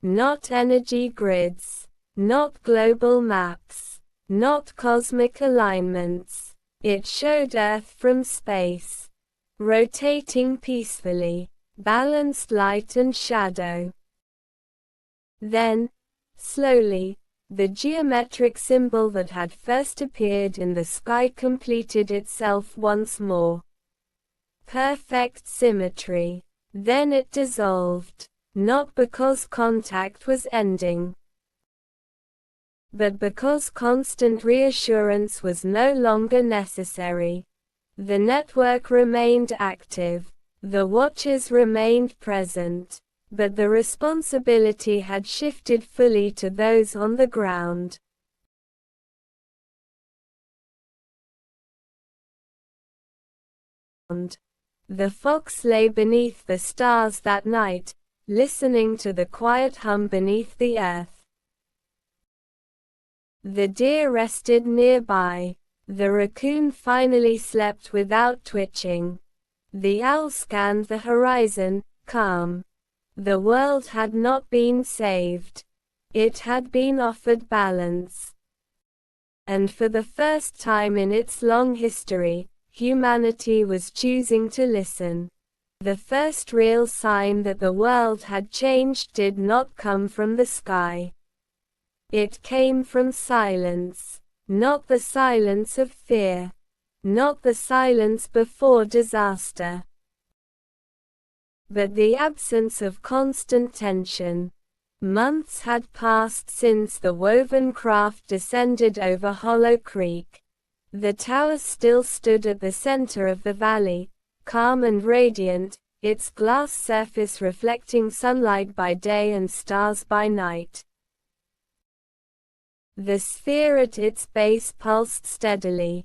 Not energy grids, not global maps, not cosmic alignments. It showed Earth from space, rotating peacefully, balanced light and shadow. Then, slowly, the geometric symbol that had first appeared in the sky completed itself once more. Perfect symmetry. Then it dissolved, not because contact was ending, but because constant reassurance was no longer necessary. The network remained active, the watchers remained present, but the responsibility had shifted fully to those on the ground. The fox lay beneath the stars that night, listening to the quiet hum beneath the earth. The deer rested nearby. The raccoon finally slept without twitching. The owl scanned the horizon, calm. The world had not been saved. It had been offered balance. And for the first time in its long history, humanity was choosing to listen. The first real sign that the world had changed did not come from the sky. It came from silence. Not the silence of fear. Not the silence before disaster. But the absence of constant tension. Months had passed since the woven craft descended over Hollow Creek. The tower still stood at the center of the valley, calm and radiant, its glass surface reflecting sunlight by day and stars by night. The sphere at its base pulsed steadily.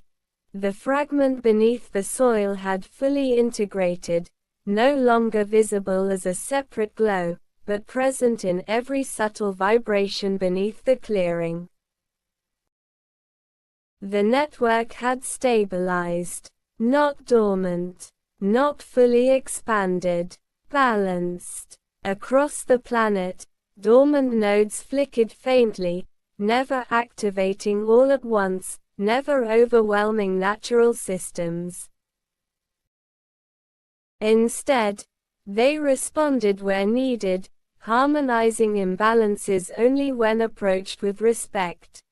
The fragment beneath the soil had fully integrated, no longer visible as a separate glow, but present in every subtle vibration beneath the clearing. The network had stabilized, not dormant, not fully expanded, balanced. Across the planet, dormant nodes flickered faintly, never activating all at once, never overwhelming natural systems. Instead, they responded where needed, harmonizing imbalances only when approached with respect.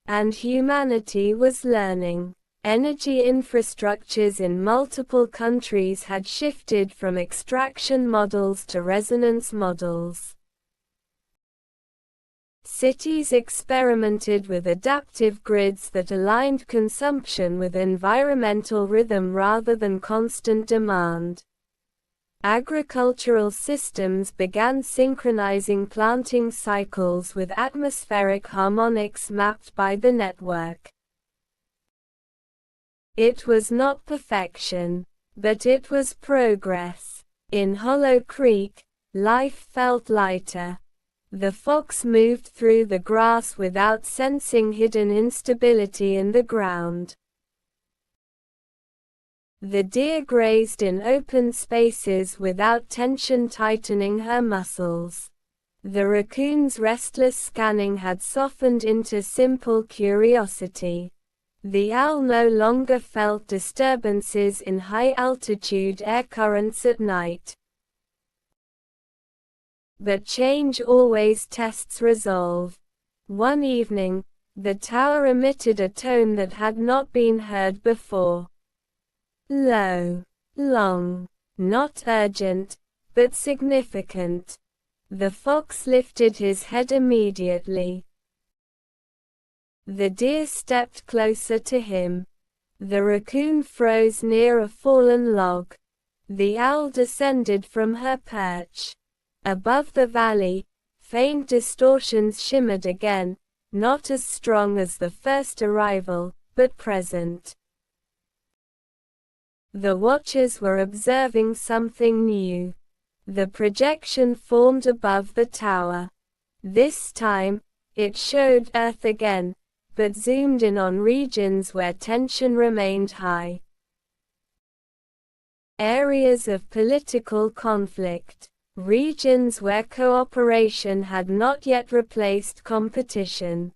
And humanity was learning. Energy infrastructures in multiple countries had shifted from extraction models to resonance models. Cities experimented with adaptive grids that aligned consumption with environmental rhythm rather than constant demand. Agricultural systems began synchronizing planting cycles with atmospheric harmonics mapped by the network. It was not perfection, but it was progress. In Hollow Creek, life felt lighter. The fox moved through the grass without sensing hidden instability in the ground. The deer grazed in open spaces without tension tightening her muscles. The raccoon's restless scanning had softened into simple curiosity. The owl no longer felt disturbances in high-altitude air currents at night. But change always tests resolve. One evening, the tower emitted a tone that had not been heard before. Low, long, not urgent, but significant. The fox lifted his head immediately. The deer stepped closer to him. The raccoon froze near a fallen log. The owl descended from her perch. Above the valley, faint distortions shimmered again, not as strong as the first arrival, but present. The watchers were observing something new. The projection formed above the tower. This time, it showed Earth again, but zoomed in on regions where tension remained high. Areas of political conflict. Regions where cooperation had not yet replaced competition.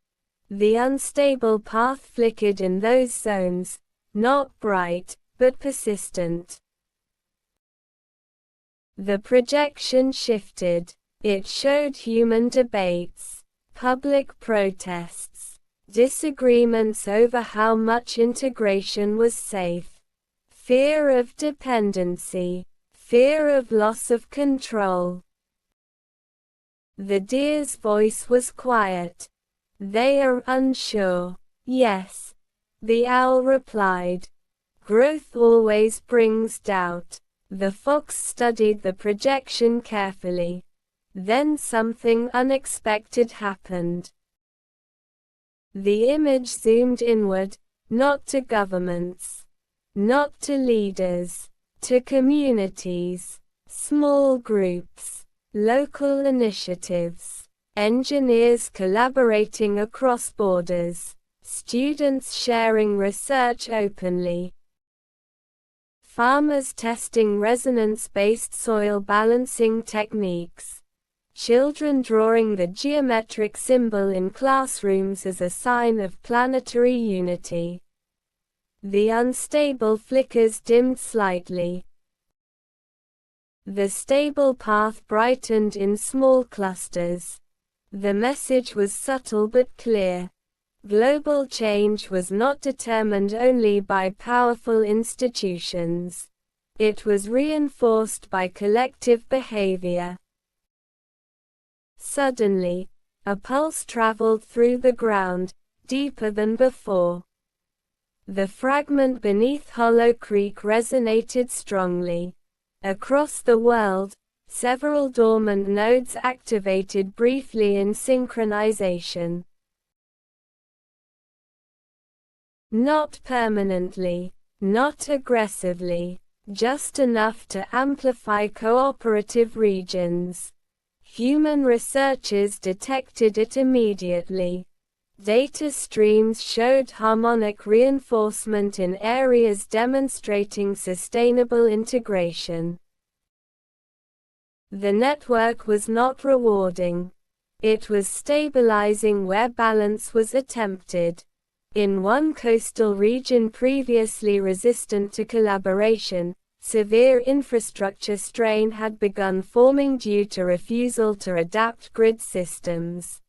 The unstable path flickered in those zones, not bright, but persistent. The projection shifted. It showed human debates, public protests, disagreements over how much integration was safe, fear of dependency, fear of loss of control. The deer's voice was quiet. They are unsure. Yes, the owl replied. Growth always brings doubt. The fox studied the projection carefully. Then something unexpected happened. The image zoomed inward, not to governments, not to leaders, to communities, small groups, local initiatives, engineers collaborating across borders, students sharing research openly, farmers testing resonance-based soil balancing techniques, children drawing the geometric symbol in classrooms as a sign of planetary unity. The unstable flickers dimmed slightly. The stable path brightened in small clusters. The message was subtle but clear. Global change was not determined only by powerful institutions. It was reinforced by collective behavior. Suddenly, a pulse traveled through the ground, deeper than before. The fragment beneath Hollow Creek resonated strongly. Across the world, several dormant nodes activated briefly in synchronization. Not permanently, not aggressively, just enough to amplify cooperative regions. Human researchers detected it immediately. Data streams showed harmonic reinforcement in areas demonstrating sustainable integration. The network was not rewarding. It was stabilizing where balance was attempted. In one coastal region previously resistant to collaboration, severe infrastructure strain had begun forming due to refusal to adapt grid systems.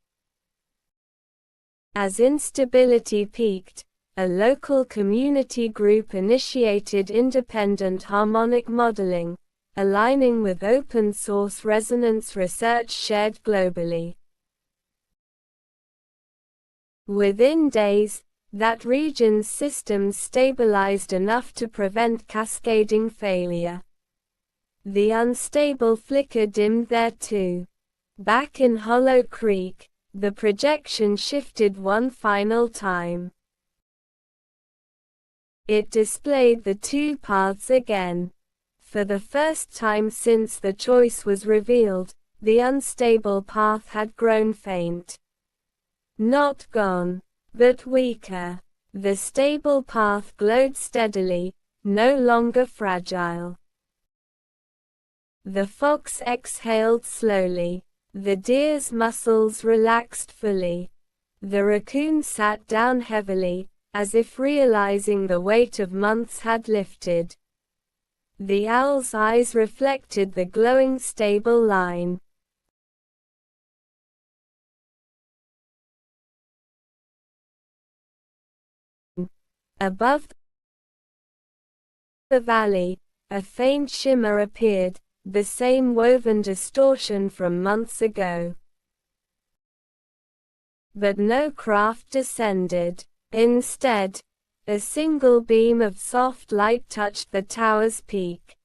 As instability peaked, a local community group initiated independent harmonic modeling, aligning with open-source resonance research shared globally. Within days, that region's systems stabilized enough to prevent cascading failure. The unstable flicker dimmed there too. Back in Hollow Creek, the projection shifted one final time. It displayed the two paths again. For the first time since the choice was revealed, the unstable path had grown faint. Not gone, but weaker. The stable path glowed steadily, no longer fragile. The fox exhaled slowly. The deer's muscles relaxed fully. The raccoon sat down heavily, as if realizing the weight of months had lifted. The owl's eyes reflected the glowing stable line. Above the valley, a faint shimmer appeared, the same woven distortion from months ago. But no craft descended. Instead, a single beam of soft light touched the tower's peak.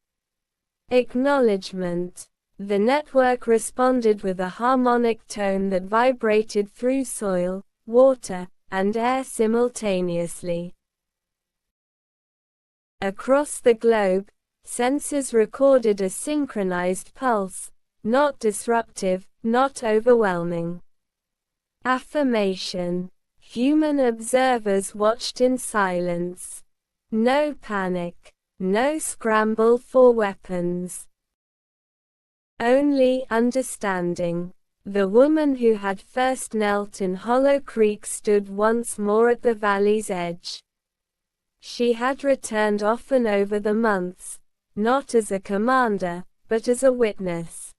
Acknowledgement. The network responded with a harmonic tone that vibrated through soil, water, and air simultaneously. Across the globe, sensors recorded a synchronized pulse, not disruptive, not overwhelming. Affirmation. Human observers watched in silence. No panic, no scramble for weapons. Only understanding. The woman who had first knelt in Hollow Creek stood once more at the valley's edge. She had returned often over the months, not as a commander, but as a witness.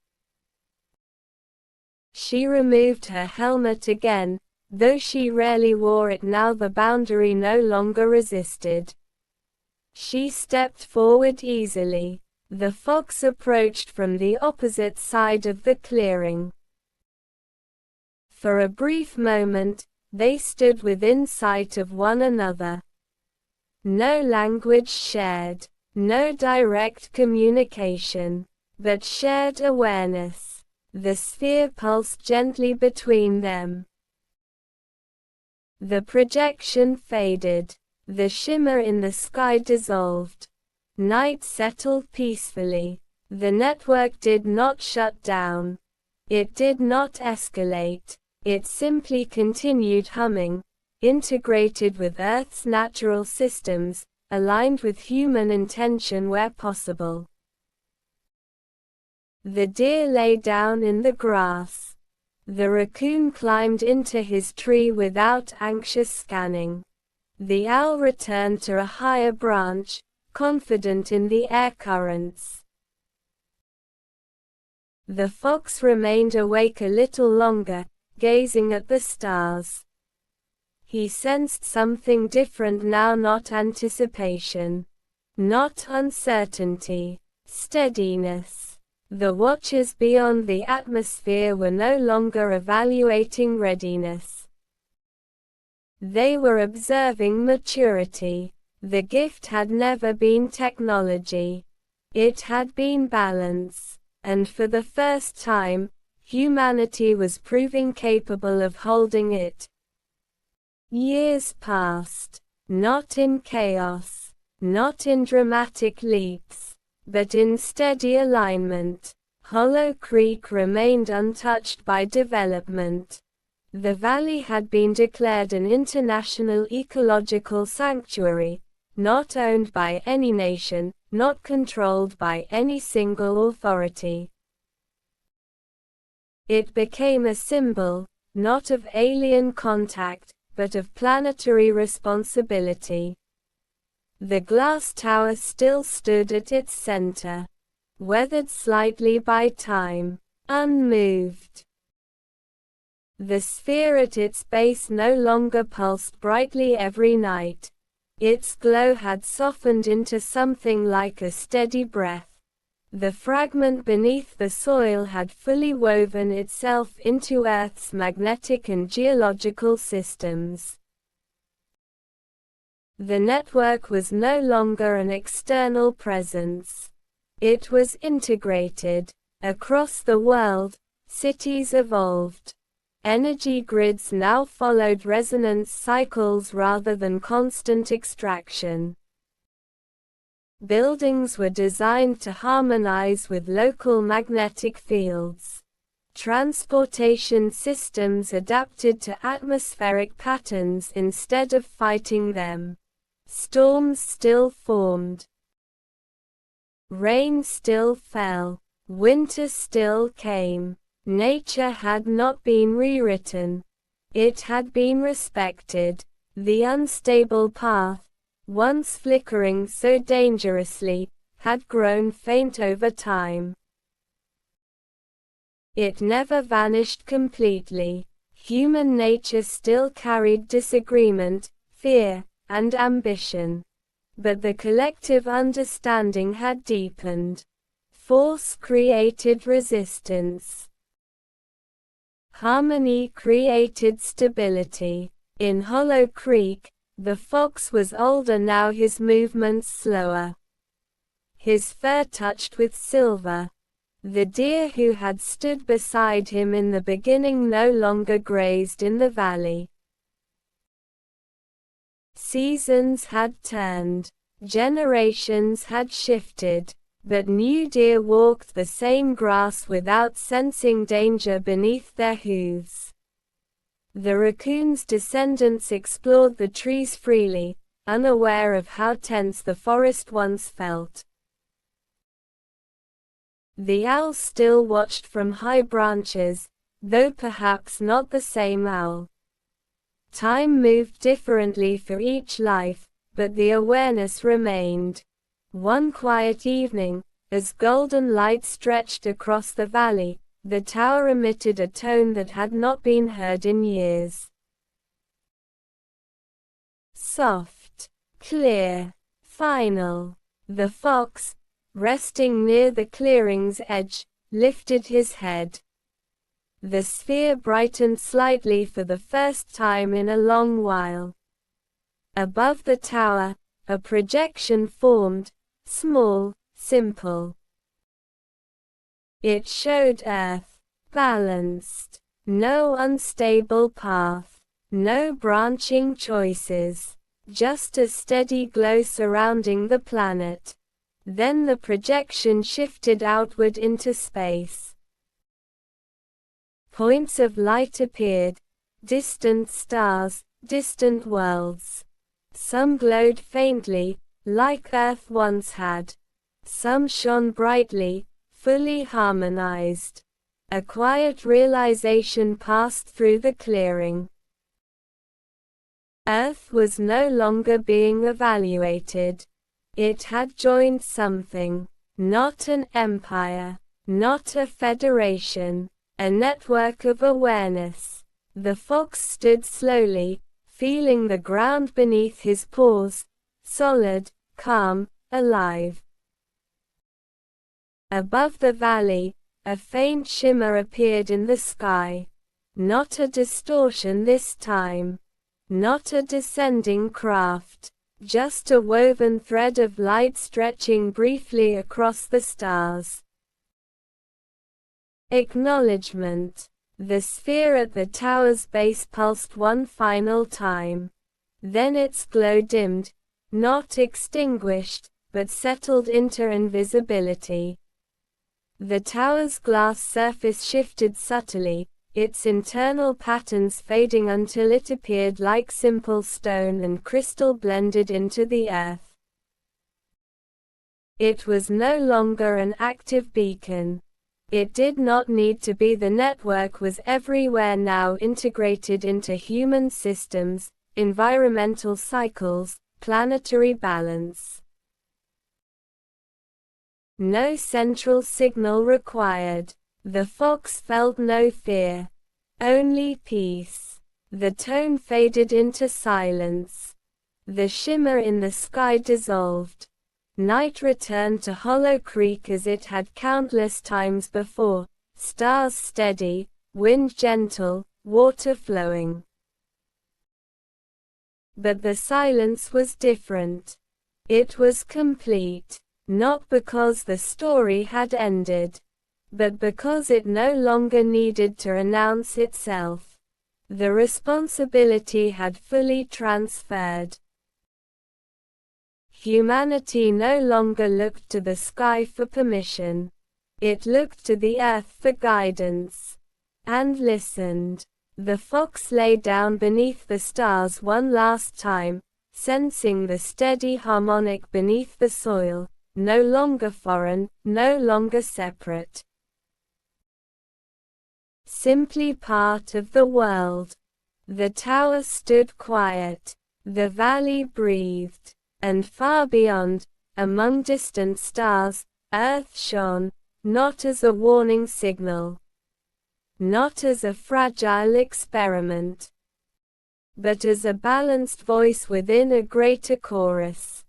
She removed her helmet again, though she rarely wore it now the boundary no longer resisted. She stepped forward easily. The fox approached from the opposite side of the clearing. For a brief moment, they stood within sight of one another. No language shared, no direct communication, but shared awareness. The sphere pulsed gently between them. The projection faded. The shimmer in the sky dissolved. Night settled peacefully. The network did not shut down. It did not escalate. It simply continued humming, integrated with Earth's natural systems, aligned with human intention where possible. The deer lay down in the grass. The raccoon climbed into his tree without anxious scanning. The owl returned to a higher branch, confident in the air currents. The fox remained awake a little longer, gazing at the stars. He sensed something different now, not anticipation, not uncertainty, steadiness. The watchers beyond the atmosphere were no longer evaluating readiness. They were observing maturity. The gift had never been technology. It had been balance. And for the first time, humanity was proving capable of holding it. Years passed, not in chaos, not in dramatic leaps, but in steady alignment. Hollow Creek remained untouched by development. The valley had been declared an international ecological sanctuary, not owned by any nation, not controlled by any single authority. It became a symbol, not of alien contact, but of planetary responsibility. The glass tower still stood at its center, weathered slightly by time, unmoved. The sphere at its base no longer pulsed brightly every night. Its glow had softened into something like a steady breath. The fragment beneath the soil had fully woven itself into Earth's magnetic and geological systems. The network was no longer an external presence. It was integrated. Across the world, cities evolved. Energy grids now followed resonance cycles rather than constant extraction. Buildings were designed to harmonize with local magnetic fields. Transportation systems adapted to atmospheric patterns instead of fighting them. Storms still formed. Rain still fell. Winter still came. Nature had not been rewritten. It had been respected. The unstable path, once flickering so dangerously, had grown faint over time. It never vanished completely. Human nature still carried disagreement, fear, and ambition. But the collective understanding had deepened. Force created resistance. Harmony created stability. In Hollow Creek, the fox was older now, his movements slower. His fur touched with silver. The deer who had stood beside him in the beginning no longer grazed in the valley. Seasons had turned. Generations had shifted. But new deer walked the same grass without sensing danger beneath their hooves. The raccoon's descendants explored the trees freely, unaware of how tense the forest once felt. The owl still watched from high branches, though perhaps not the same owl. Time moved differently for each life, but the awareness remained. One quiet evening, as golden light stretched across the valley, the tower emitted a tone that had not been heard in years. Soft, clear, final. The fox, resting near the clearing's edge, lifted his head. The sphere brightened slightly for the first time in a long while. Above the tower, a projection formed, small, simple. It showed Earth, balanced. No unstable path. No branching choices. Just a steady glow surrounding the planet. Then the projection shifted outward into space. Points of light appeared. Distant stars, distant worlds. Some glowed faintly, like Earth once had. Some shone brightly, fully harmonized. A quiet realization passed through the clearing. Earth was no longer being evaluated. It had joined something. Not an empire. Not a federation. A network of awareness. The fox stood slowly, feeling the ground beneath his paws. Solid, calm, alive. Above the valley, a faint shimmer appeared in the sky. Not a distortion this time. Not a descending craft. Just a woven thread of light stretching briefly across the stars. Acknowledgement. The sphere at the tower's base pulsed one final time. Then its glow dimmed, not extinguished, but settled into invisibility. The tower's glass surface shifted subtly, its internal patterns fading until it appeared like simple stone and crystal blended into the earth. It was no longer an active beacon. It did not need to be. The network was everywhere now, integrated into human systems, environmental cycles, planetary balance. No central signal required. The fox felt no fear. Only peace. The tone faded into silence. The shimmer in the sky dissolved. Night returned to Hollow Creek as it had countless times before, stars steady, wind gentle, water flowing. But the silence was different. It was complete. Not because the story had ended, but because it no longer needed to announce itself. The responsibility had fully transferred. Humanity no longer looked to the sky for permission. It looked to the earth for guidance. And listened. The fox lay down beneath the stars one last time, sensing the steady harmonic beneath the soil, no longer foreign, no longer separate. Simply part of the world. The tower stood quiet. The valley breathed. And far beyond, among distant stars, Earth shone, not as a warning signal, not as a fragile experiment, but as a balanced voice within a greater chorus.